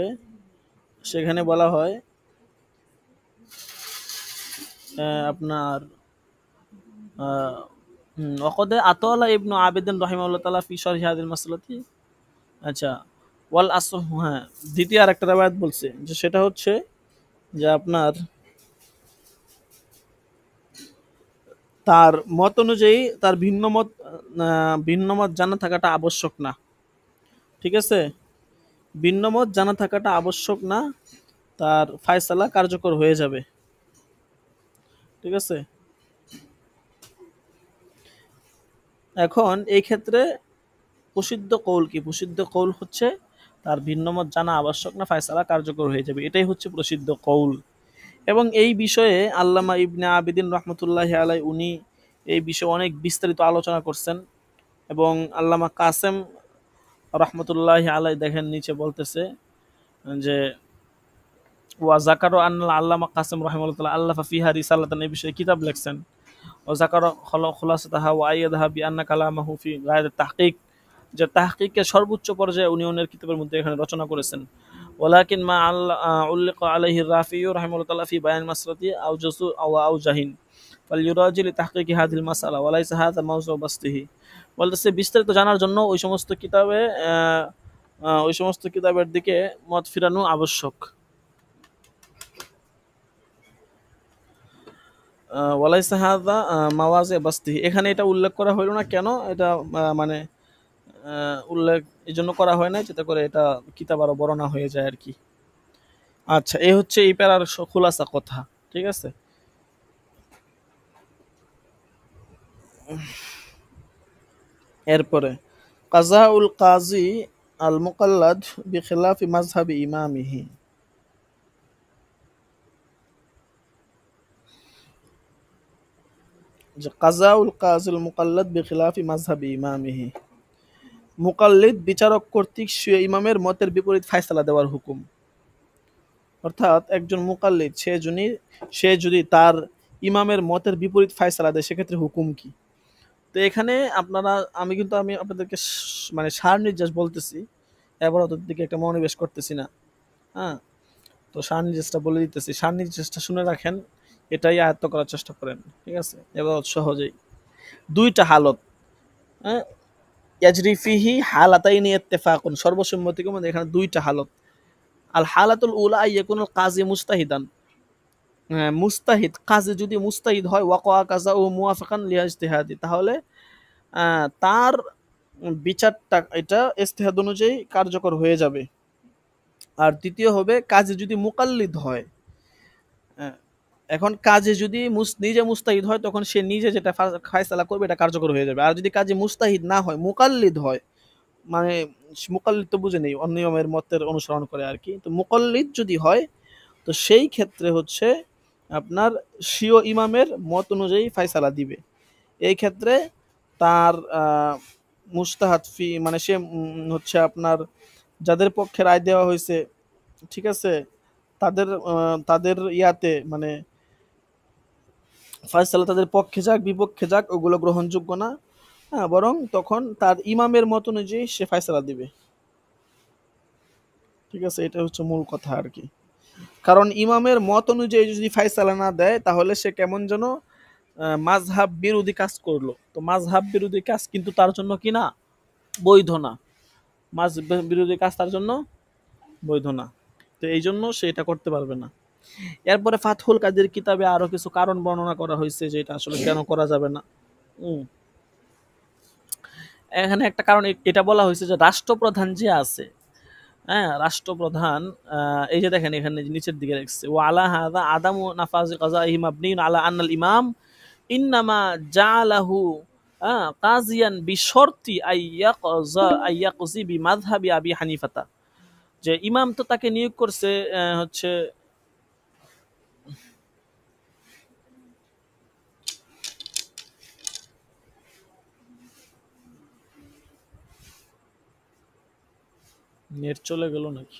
সেখানে বলা হয় আপনার ওয়াকাদ আতালা ইবনু আবিদিন রাহিমাহুল্লাহ তাআলা ফি শারহি হাদিল মাসআলাতি, আচ্ছা ওয়াল আসহ, হ্যাঁ দ্বিতীয় আরেকটা রাওয়ায়াত বলছে যে সেটা হচ্ছে যে আপনার তার মত অনুযায়ী তার ভিন্ন মত জানা থাকাটা আবশ্যক না, ঠিক আছে, ভিন্ন মত জানা থাকাটা আবশ্যক না, তার ফায়সালা কার্যকর হয়ে যাবে, ঠিক আছে। এখন এই ক্ষেত্রে প্রসিদ্ধ কৌল কি, প্রসিদ্ধ কৌল হচ্ছে তার ভিন্ন মত জানা আবশ্যক না, ফায়সালা কার্যকর হয়ে যাবে, এটাই হচ্ছে প্রসিদ্ধ কৌল। এবং এই বিষয়ে আল্লামা ইবনে আবিদিন রহমতুল্লাহি আলাই উনি এই বিষয়ে অনেক বিস্তারিত আলোচনা করছেন। এবং আল্লামা কাসেম রহমতুল্লাহি আলাই দেখেন নিচে বলতেছে যে ওয়া যাকারু আন্নাল আল্লামা কাসেম রাহিমাহুল্লাহ আল্লাফা ফিহা রিসালাতান, এই বিষয়ে কিতাব লিখছেন। ওয়া যাকারু খুলাসাতাহা ওয়া আইয়াদাহা বিআন্না কালামাহু ফি গায়াতিত তাহকিক, যে তাহকিকের সর্বোচ্চ পর্যায়ে উনি ওনার কিতাবের মধ্যে এখানে রচনা করেছেন। ওয়ালাকিন মা উল্লিকা আলাইহি রাফিউ রাহিমাহুল্লাহ তাআলা ফি বায়ান মাসলাতি আও জুসু আও আও জাহিন ফালইউরাজি লিতাহকিকি হাযিল মাসআলা ওয়া লাইসা হাযা মাওযু বাসতিহি, বলতেছে বিস্তারিত জানার জন্য ওই সমস্ত কিতাবের দিকে মত ফিরানো আবশ্যক। ওয়ালাইসা হাযা মাওয়াজি বাসতিহি, এখানে এটা উল্লেখ করা হলো না কেন, এটা মানে উল্লেখ এই জন্য করা হয় না যাতে করে এটা কিতাব আরো বড় না হয়ে যায় আর কি। আচ্ছা, এই হচ্ছে এই প্যারার খোলাসা কথা, ঠিক আছে। এরপরে কাজাউল কাজী আল মুকাল্লাদ বিখিলাফি মাযহাবি ইমামিহি, যে কাজাউল কাজিল মুকাল্লাদ বিখিলাফি মাযহাবি ইমামিহি, মুকাল্লিদ বিচারক কর্তৃক স্বীয় ইমামের মতের বিপরীত ফায়সালা দেওয়ার হুকুম। অর্থাৎ একজন মুকাল্লিদ সে যদি তার ইমামের মতের বিপরীত ফায়সালা দেয় সেক্ষেত্রে হুকুম কি। তো এখানে আমি আপনাদেরকে মানে সার নির্যাস বলতেছি, এবার ওদের দিকে একটা মনোনিবেশ করতেছি না। হ্যাঁ, তো সার নির্যাসটা বলে দিতেছি, সার নির্যাসটা শুনে রাখেন, এটাই আয়ত্ত করার চেষ্টা করেন। ঠিক আছে, এবার সহজেই দুইটা হালত, হ্যাঁ, ইয়াজরি ফিহি হালাতাইনি ইত্তেফাকুন, সর্বসম্মতিক্রমে এখানে দুইটা হালত। আল হালাতুল উলা ইয়াকুনুল কাজী মুস্তাহিদান, মুস্তাহিদ কাজী যদি মুস্তাহিদ হয়, ওয়াকা কাজা ও মুওয়াফাকান লিয়া ইজতিহাদি, তাহলে তার বিচারটা এটা ইজতিহাদ অনুযায়ী কার্যকর হয়ে যাবে। আর দ্বিতীয় হবে কাজী যদি মুকাল্লিদ হয়। আহ, এখন কাজী যদি নিজে মুস্তাহিদ হয় তখন সে নিজে যেটা ফায়সালা করবে এটা কার্যকর হয়ে যাবে। আর যদি কাজী মুস্তাহিদ না হয়, মুকাল্লিদ হয়, মানে মুকাল্লিদ তো বুঝে নেই, অনিয়মের মতের অনুসরণ করে আর কি। তো মুকাল্লিদ যদি হয় তো সেই ক্ষেত্রে হচ্ছে আপনার স্বীয় ইমামের মত অনুযায়ী ফায়সালা দিবে। এই ক্ষেত্রে তার মুস্তাহাদ ফি মানে সে হচ্ছে আপনার যাদের পক্ষে রায় দেওয়া হয়েছে, ঠিক আছে, তাদের ইয়াতে মানে ফায়সালা তাদের পক্ষে যাক বিপক্ষে যাক ওগুলো গ্রহণযোগ্য না। হ্যাঁ, বরং তখন তার ইমামের মত অনুযায়ী সে ফায়সালা দিবে। ঠিক আছে, এটা হচ্ছে মূল কথা আর কি। কারণ ইমামের মত অনুযায়ী যদি ফায়সালা না দেয় তাহলে সে কেমন যেন মাযহাব বিরোধী কাজ করলো। তো মাযহাব বিরোধী কাজ কিন্তু তার জন্য কি না, বৈধ না। মাযহাব বিরোধী কাজ তার জন্য বৈধ না, তো এই জন্য সে এটা করতে পারবে না। এরপরে ফাতহুল কাদির কিতাবে আরো কিছু কারণ বর্ণনা করা হয়েছে যে এটা আসলে কেন করা যাবে না। এখানে একটা কারণ এটা বলা হয়েছে যে রাষ্ট্রপ্রধান যে আছে, হ্যাঁ, রাষ্ট্রপ্রধান, এই যে দেখেন এখানে নিচের দিকে লিখছে ওয়া আলা হাযা আদামু নাফাজি কাযাইহি মাবনিউন আলা আন্নাল ইমাম ইন্নামা জাআলাহু কাজিয়ান বিশর্তি আইয়াকজি বিমাযহাবি আবি হানিফাতা, যে ইমাম তো তাকে নিয়োগ করছে হচ্ছে নেট চলে গেল নাকি?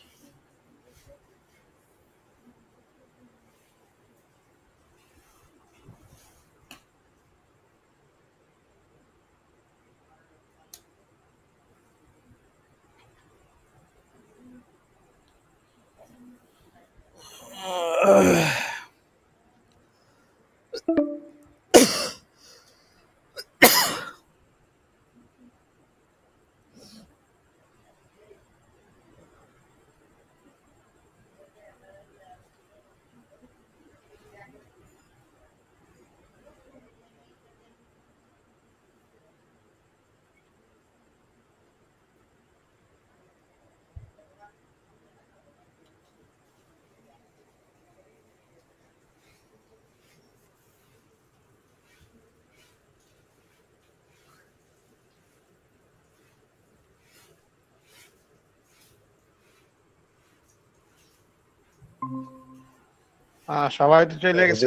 সবাই তো চলে গেছে।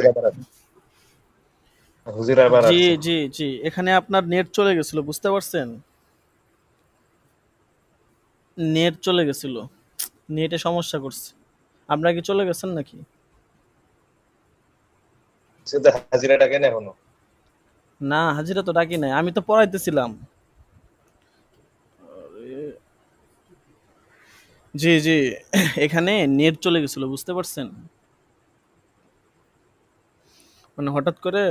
জি জি জি, এখানে আপনার নেট চলে গেছিল, বুঝতে পারছেন? নেট চলে গেছিল, নেটে সমস্যা করছে। আপনারা কি চলে গেছেন নাকি? হাজিরা ডাকে না এখনো? না, হাজিরা তো ডাকি নাই, আমি তো পড়াইতেছিলাম। জি জি, এখানে নেট চলে গেছিল, বুঝতে পারছেন? মানে হঠাৎ করে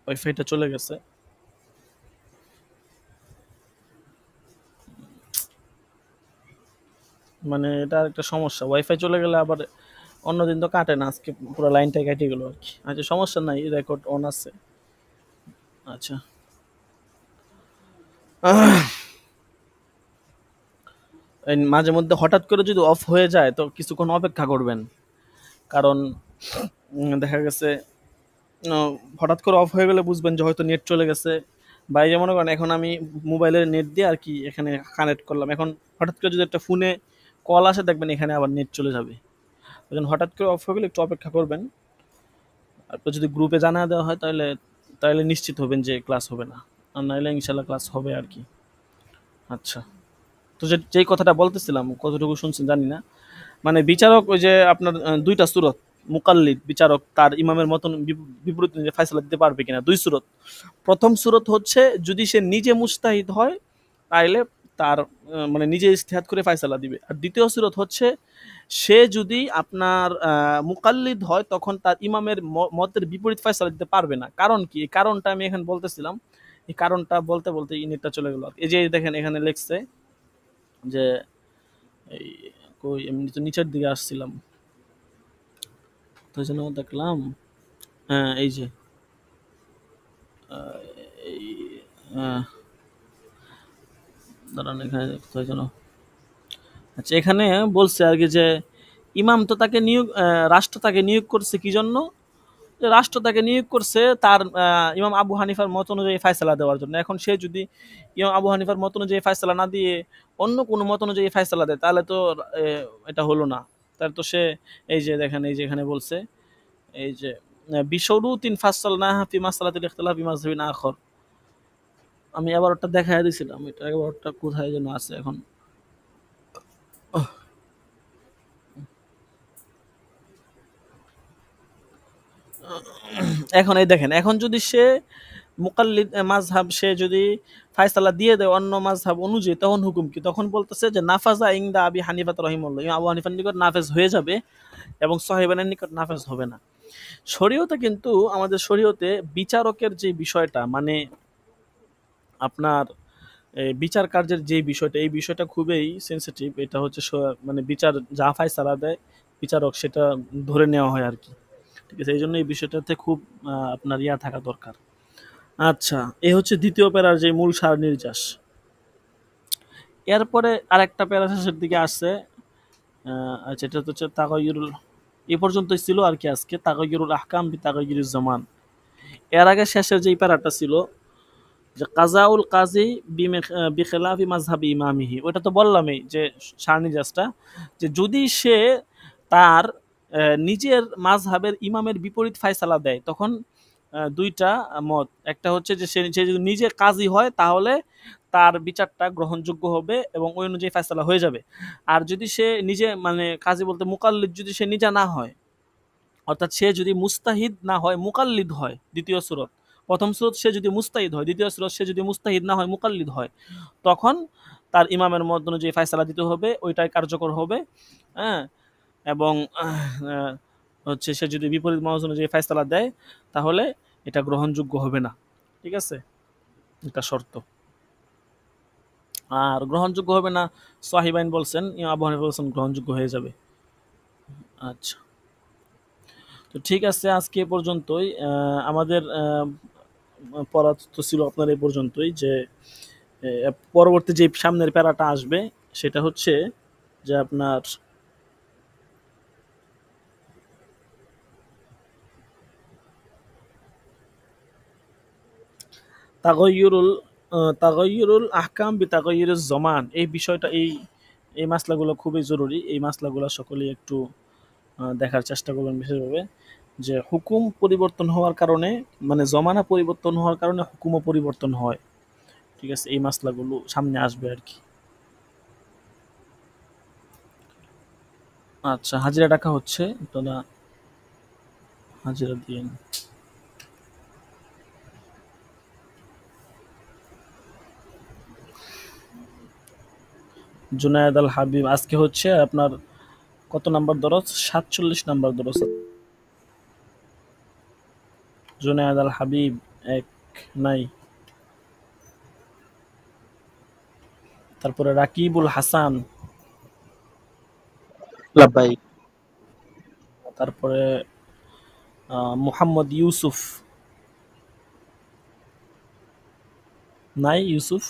ওয়াইফাইটা চলে গেছে। মানে এটা একটা সমস্যা, ওয়াইফাই চলে গেলে আবার অন্যদিন তো কাটে না, আজকে পুরো লাইনটাই কেটে গেল আর কি। আচ্ছা, সমস্যা নাই, রেকর্ড অন আছে। আচ্ছা, মাঝে মধ্যে হঠাৎ করে যদি অফ হয়ে যায় তো কিছুক্ষণ অপেক্ষা করবেন, কারণ দেখা গেছে হঠাৎ করে অফ হয়ে গেলে বুঝবেন যে হয়তো নেট চলে গেছে। বা এই যে মনে করেন এখন আমি মোবাইলের নেট দিয়ে আর কি এখানে কানেক্ট করলাম, এখন হঠাৎ করে যদি একটা ফোনে কল আসে দেখবেন এখানে আবার নেট চলে যাবে। ওই জন্য হঠাৎ করে অফ হয়ে গেলে একটু অপেক্ষা করবেন। আর যদি গ্রুপে জানা দেওয়া হয় তাহলে তাহলে নিশ্চিত হবেন যে ক্লাস হবে না, আর নাহলে ইনশাল্লাহ ক্লাস হবে আর কি। আচ্ছা, তো যেই কথাটা বলতেছিলাম কতটুকু শুনছেন জানি না। মানে বিচারক ওই যে আপনার দুইটা সুরত, মুকাল্লিদ বিচারক তার ইমামের মতন বিপরীত যে ফায়সালা দিতে পারবে কিনা, দুই সুরত। প্রথম সুরত হচ্ছে যদি সে নিজে মুস্তাহিদ হয় তাইলে তার মানে নিজে ইজতিহাদ করে ফায়সালা দিবে। আর দ্বিতীয় সুরত হচ্ছে সে যদি আপনার মুকাল্লিদ হয় তখন তার ইমামের মতের বিপরীত ফায়সালা দিতে পারবে না। কারণ কি, এই কারণটা আমি এখানে বলতেছিলাম, এই কারণটা বলতে বলতে ইউনিটটা চলে গেল। এই যে দেখেন এখানে লেখছে যে এই কই এমনি তো নিচের দিকে আসছিলাম তো যেন দেখলাম, হ্যাঁ এই যে এই দাঁড়ান এখানে কোথায় যেন, আচ্ছা এখানে বলছে আর কি যে ইমাম তো তাকে নিয়োগ রাষ্ট্র তাকে নিয়োগ করছে কি জন্য, যে রাষ্ট্র তাকে নিয়োগ করছে তার ইমাম আবু হানিফার মত অনুযায়ী ফায়সালা দেওয়ার জন্য। এখন সে যদি ইমাম আবু হানিফার মত অনুযায়ী ফায়সালা না দিয়ে অন্য কোনো মত অনুযায়ী ফায়সালা দেয় তাহলে তো এটা হলো না। তাহলে তো সে এই যে দেখেন এই যে এখানে বলছে এই যে বিশরুতিন ফাসসালনাহা ফি মাসআলাতিল ইখতিলাফ বিমাযহাবিন আখর। আমি আবার ওটা দেখায় দিছিলাম, এটা আবার ওটা কোথায় যেন আছে এখন। এখন এই দেখেন, এখন যদি সে মুকাল্লিদ মাযহাব সে যদি ফায়সালা দিয়ে দেয় অন্য মাযহাব অনুযায়ী তখন হুকুম কি, তখন বলতেছে যে নাফাজা ইনদা আবি হানিফা রাহিমাহুল্লাহ, ইমাম আবু হানিফার নিকট নাফেজ হয়ে যাবে এবং সাহেবানের নিকট নাফেজ হবে না। শরীয়তে কিন্তু আমাদের শরীয়তে বিচারকের যে বিষয়টা মানে আপনার বিচার কার্যের যে বিষয়টা, এই বিষয়টা খুবই সেনসিটিভ। এটা হচ্ছে মানে বিচার যা ফায়সালা দেয় বিচারক সেটা ধরে নেওয়া হয় আর কি, ঠিক আছে। এই জন্য এই বিষয়টাতে খুব আপনার ইয়া থাকা দরকার। আচ্ছা, এ হচ্ছে দ্বিতীয় প্যারার যে মূল সার নির্যাস। এরপরে আরেকটা প্যারা শেষের দিকে আসছে। আচ্ছা, এটা হচ্ছে তাগায়ুরুল, এ পর্যন্তই ছিল আর কি আজকে, তাগায়ুরুল আহকাম বি তাগায়ুরিজ জামান। এর আগে শেষের যেই প্যারাটা ছিল যে কাজাউল কাজী বিখিলাফি মাযহাবি ইমামিহি, ওটা তো বললামই যে সার নির্যাসটা, যে যদি সে তার নিজের মাযহাবের ইমামের বিপরীত ফায়সালা দেয় তখন দুইটা মত, একটা হচ্ছে যে সে যদি নিজে কাজী হয় তাহলে তার বিচারটা গ্রহণযোগ্য হবে এবং ওই অনুযায়ী ফায়সালা হয়ে যাবে। আর যদি সে নিজে মানে কাজী বলতে মুকাল্লিদ যদি সে নিজে না হয়, অর্থাৎ সে যদি মুস্তাহিদ না হয় মুকাল্লিদ হয়, দ্বিতীয় সুরত। প্রথম সুরত সে যদি মুস্তাহিদ হয়, দ্বিতীয় সুরত সে যদি মুস্তাহিদ না হয় মুকাল্লিদ হয়, তখন তার ইমামের মত অনুযায়ী ফায়সালা দিতে হবে, ওইটাই কার্যকর হবে। হ্যাঁ, এবং হচ্ছে সে যদি বিপরীত মত অনুযায়ী ফায়সালা দেয় তাহলে এটা গ্রহণযোগ্য হবে না, ঠিক আছে, এটা শর্ত। আর গ্রহণযোগ্য হবে না সাহিবাইন বলছেন, ইমাম আবু হানিফা বলছেন গ্রহণযোগ্য হয়ে যাবে। আচ্ছা, তো ঠিক আছে, আজকে এ পর্যন্তই। আমাদের পড়া তো ছিল আপনার এই পর্যন্তই, যে পরবর্তী যে সামনের প্যারাটা আসবে সেটা হচ্ছে যে আপনার তাগয়ুরুল তাগয়ুরুল আহকাম বি তাগয়ুরিজ জমান। এই বিষয়টা এই মাসলাগুলো খুবই জরুরি। এই মাসলাগুলো সকলেই একটু দেখার চেষ্টা করবেন বিশেষভাবে, যে হুকুম পরিবর্তন হওয়ার কারণে মানে জমানা পরিবর্তন হওয়ার কারণে হুকুমও পরিবর্তন হয়, ঠিক আছে। এই মাসলাগুলো সামনে আসবে আর কি। আচ্ছা, হাজিরা টাকা হচ্ছে, তোরা হাজিরা দিন। জুনায়েদ আল হাবিব আজকে হচ্ছে আপনার কত নাম্বার দরজ, 47 নাম্বার দরজ। জুনায়েদ আল হাবিব এক নাই, তারপরে রাকিবুল হাসান, লাব্বাইক। তারপরে মুহাম্মদ ইউসুফ নাই, ইউসুফ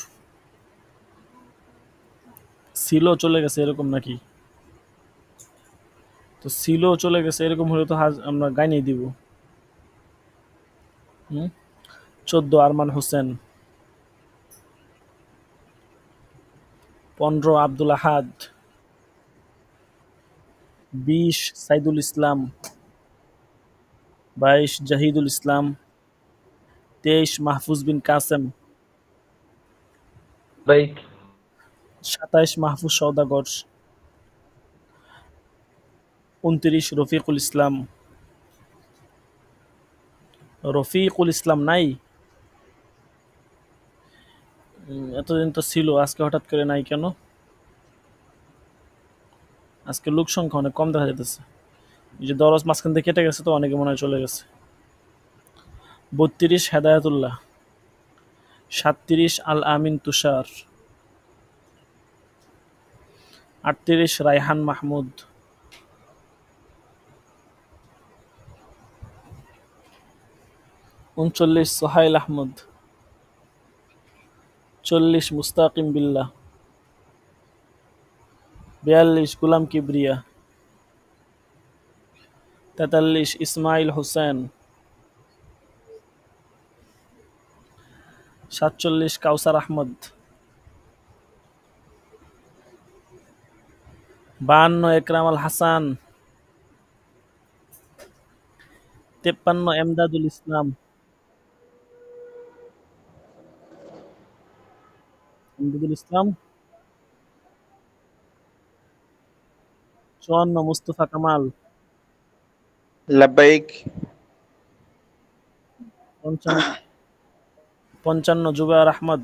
ছিল চলে গেছে এরকম নাকি, তো ছিল চলে গেছে এরকম হলে তো আমরা গাইনি দিব। 14 আরমান হোসেন, 15 আব্দুল আহাদ, 20 সাইদুল ইসলাম, 22 জাহিদুল ইসলাম, 23 মাহফুজ বিন কাসেম, বাইক 27 মাহফুজ সওদাগর, 29 রফিকুল ইসলাম। রফিকুল ইসলাম নাই? এতদিন তো ছিল, আজকে হঠাৎ করে নাই কেন? আজকে লোক সংখ্যা অনেক কম দেখা যেতেছে। এই যে দরজ মাঝখান থেকে কেটে গেছে তো অনেকে মনে হয় চলে গেছে। 32 হেদায়াতুল্লাহ, 37 আল আমিন তুষার, 38 রায়হান মাহমুদ, 39 সোহাইল আহমদ, 40 মুস্তাকিম বিল্লাহ, 42 গুলাম কিবরিয়া, 43 ইসমাইল হোসেন, 47 কাউসার আহমদ, 52 একরাম আল হাসান, 53 এমদাদুল ইসলাম, এমদাদুল ইসলাম, 54 মুস্তফা কামাল, লাব্বাইক 55 জুবায়ের আহমদ,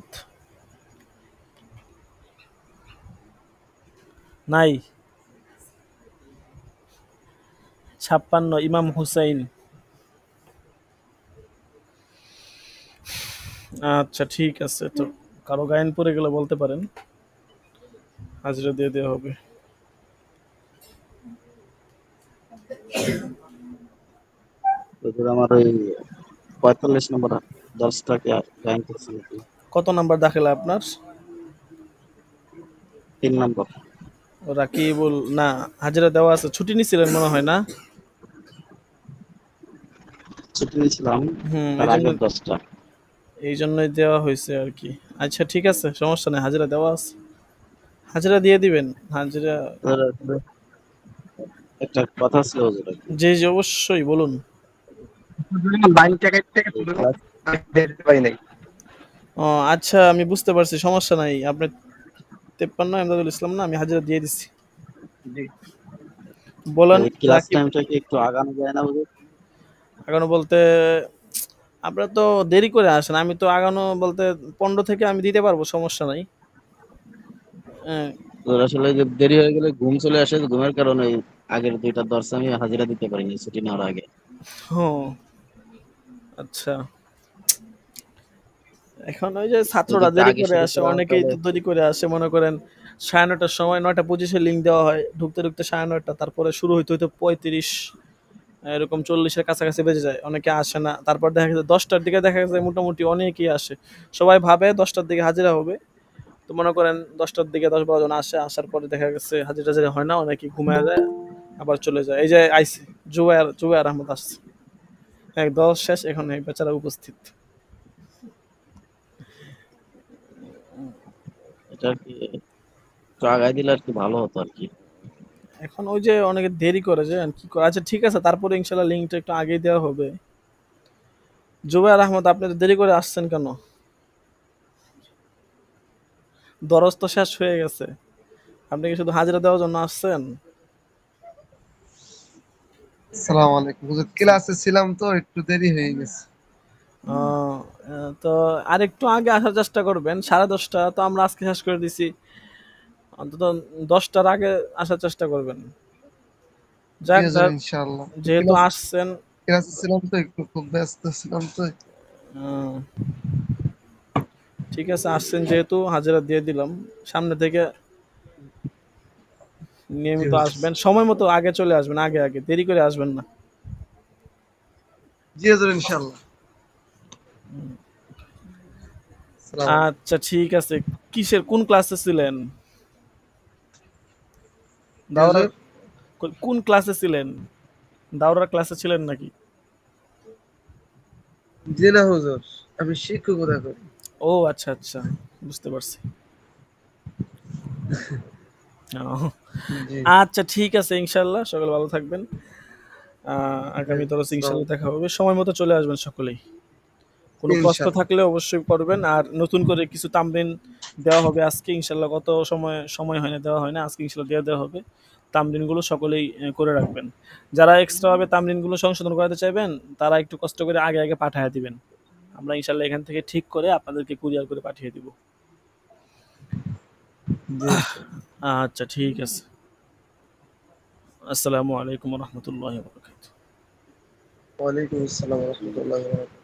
নাই। 56 ইমাম হুসাইন। আচ্ছা ঠিক আছে, তো কারো গায়েন পড়ে গেলে বলতে পারেন, হাজিরা দিয়ে দেওয়া হবে। হুজুর আমার ওই 45 নম্বর দশটাকে জয়েন করছি নাকি? কত নাম্বার দাখিলা আপনার? 3 নম্বর। রাকিবুল না, হাজিরা দেওয়া আছে, ছুটি নিছিলেন মনে হয় না? ছুটি নিয়েছিলাম তার এই আগের 10টা। এই জন্যই দেওয়া হয়েছে আর কি। আচ্ছা ঠিক আছে, সমস্যা নেই, হাজিরা দেওয়া আছে, হাজিরা দিয়ে দিবেন। হাজিরা হুজুর, একটা কথা ছিল হুজুর। জি জি অবশ্যই বলুন। লাইন থেকে দেখতে পাই নাই। ও আচ্ছা, আমি বুঝতে পারছি, সমস্যা নাই। আপনি 53 এমদাদুল ইসলাম না, আমি হাজিরা দিয়ে দিছি। জি। বলেন এই ক্লাস রাকিব। টাইমটা কি একটু আগানো যায় না হুজুর? আগানো বলতে আপনারা তো দেরি করে আসেন, আমি তো আগানো বলতে 15 থেকে আমি দিতে পারবো, সমস্যা নাই। হ্যাঁ, হুজুর আসলে যে দেরি হয়ে গেলে ঘুম চলে আসে, ঘুমের কারণে এই আগের 2টা দর্শ আমি হাজিরা দিতে পারিনি ছুটি নেওয়ার আগে। হ্যাঁ, আচ্ছা। এখন ওই যে যদি ছাত্ররা একটু দেরি আগে করে শুরু আসে, করা হয় অনেকেই তাহলে তো দেরি করে আসে, মনে করেন 9:30টার সময় 9:25 লিঙ্ক দেওয়া হয়, ঢুকতে ঢুকতে 9:30, তারপরে শুরু হইতে হইতে 35 এরকম 40-এর কাছাকাছি বেজে যায়, অনেকে আসে না। তারপর দেখা গেছে 10টার দিকে দেখা গেছে মোটামুটি অনেকেই আসে। সবাই ভাবে 10টার দিকে হাজিরা হবে, তো মনে করেন 10টার দিকে 10-12 জন আসে, আসার পরে দেখা গেছে হাজিরা টাজিরা হয় না, অনেকেই ঘুমায় যায়, আবার চলে যায়। এই যে আইসি জুবায়ের আহমদ আসছে, এক 10 শেষ, এখন এই বেচারা উপস্থিত। এটা আর কি একটু আগায় দিলে আর কি ভালো হতো আর কি। এখন ওই যে অনেকে দেরি করে যে কি করে। আচ্ছা ঠিক আছে, তারপরে ইনশাল্লাহ লিঙ্কটা একটু আগেই দেওয়া হবে। জুবায়ের আহমদ, আপনি তো দেরি করে আসছেন কেন? দরজ তো শেষ হয়ে গেছে, আপনি কি শুধু হাজিরা দেওয়ার জন্য আসছেন? আসসালামু আলাইকুম হুজুর, ক্লাসে ছিলাম তো একটু দেরি হয়ে গেছে। তো আরেকটু আগে আসার চেষ্টা করবেন। 10:30 তো আমরা আজকে শেষ করে দিছি, অন্তত 10টার আগে আসার চেষ্টা করবেন। জি যাক হুজুর, ইনশাআল্লাহ। যেহেতু আসছেন। ক্লাসে ছিলাম তো একটু খুব ব্যস্ত ছিলাম তো। আহ, ঠিক আছে, আসছেন যেহেতু হাজিরা দিয়ে দিলাম। সামনে থেকে জি নিয়মিত হুজুর, আসবেন, সময় মতো আগে চলে আসবেন, আগে আগে দেরি করে আসবেন না। জি হুজুর, ইনশাআল্লাহ। আসসালামু আলাইকুম। আচ্ছা ঠিক আছে। কোন ক্লাসে ছিলেন? জি দাওরা হুজুর, কোন ক্লাসে ছিলেন? দাওরার ক্লাসে ছিলেন নাকি? জি না হুজুর, আমি শিক্ষকতা করি। ও আচ্ছা আচ্ছা, বুঝতে পারছি। ও, জি, আচ্ছা ঠিক আছে, ইনশাল্লাহ সকাল ভালো থাকবেন। আগামী তরস আসসালামু ইনশাল্লাহ দেখা হবে, সময় মতো চলে আসবেন সকলেই। কোনো প্রশ্ন ইনশাআল্লাহ। থাকলে অবশ্যই করবেন। আর নতুন করে কিছু তামরিন দেওয়া হবে আজকে ইনশাল্লাহ। গত সময় হয় না, দেওয়া হয় না, আজকে ইনশাল্লাহ দিয়ে দেওয়া হবে। তামরিনগুলো সকলেই করে রাখবেন। যারা এক্সট্রাভাবে তামরিনগুলো সংশোধন করাতে চাইবেন তারা একটু কষ্ট করে আগে আগে পাঠিয়ে দিবেন। আমরা ইনশাল্লাহ এখান থেকে ঠিক করে আপনাদেরকে কুরিয়ার করে পাঠিয়ে দিব। জি আচ্ছা, ঠিক আছে। আসসালামু আলাইকুম রহমতুল্লাহ বরকাত। ওয়ালাইকুম আসসালাম ওয়া রাহমাতুল্লাহি ওয়া বারাকাতুহু।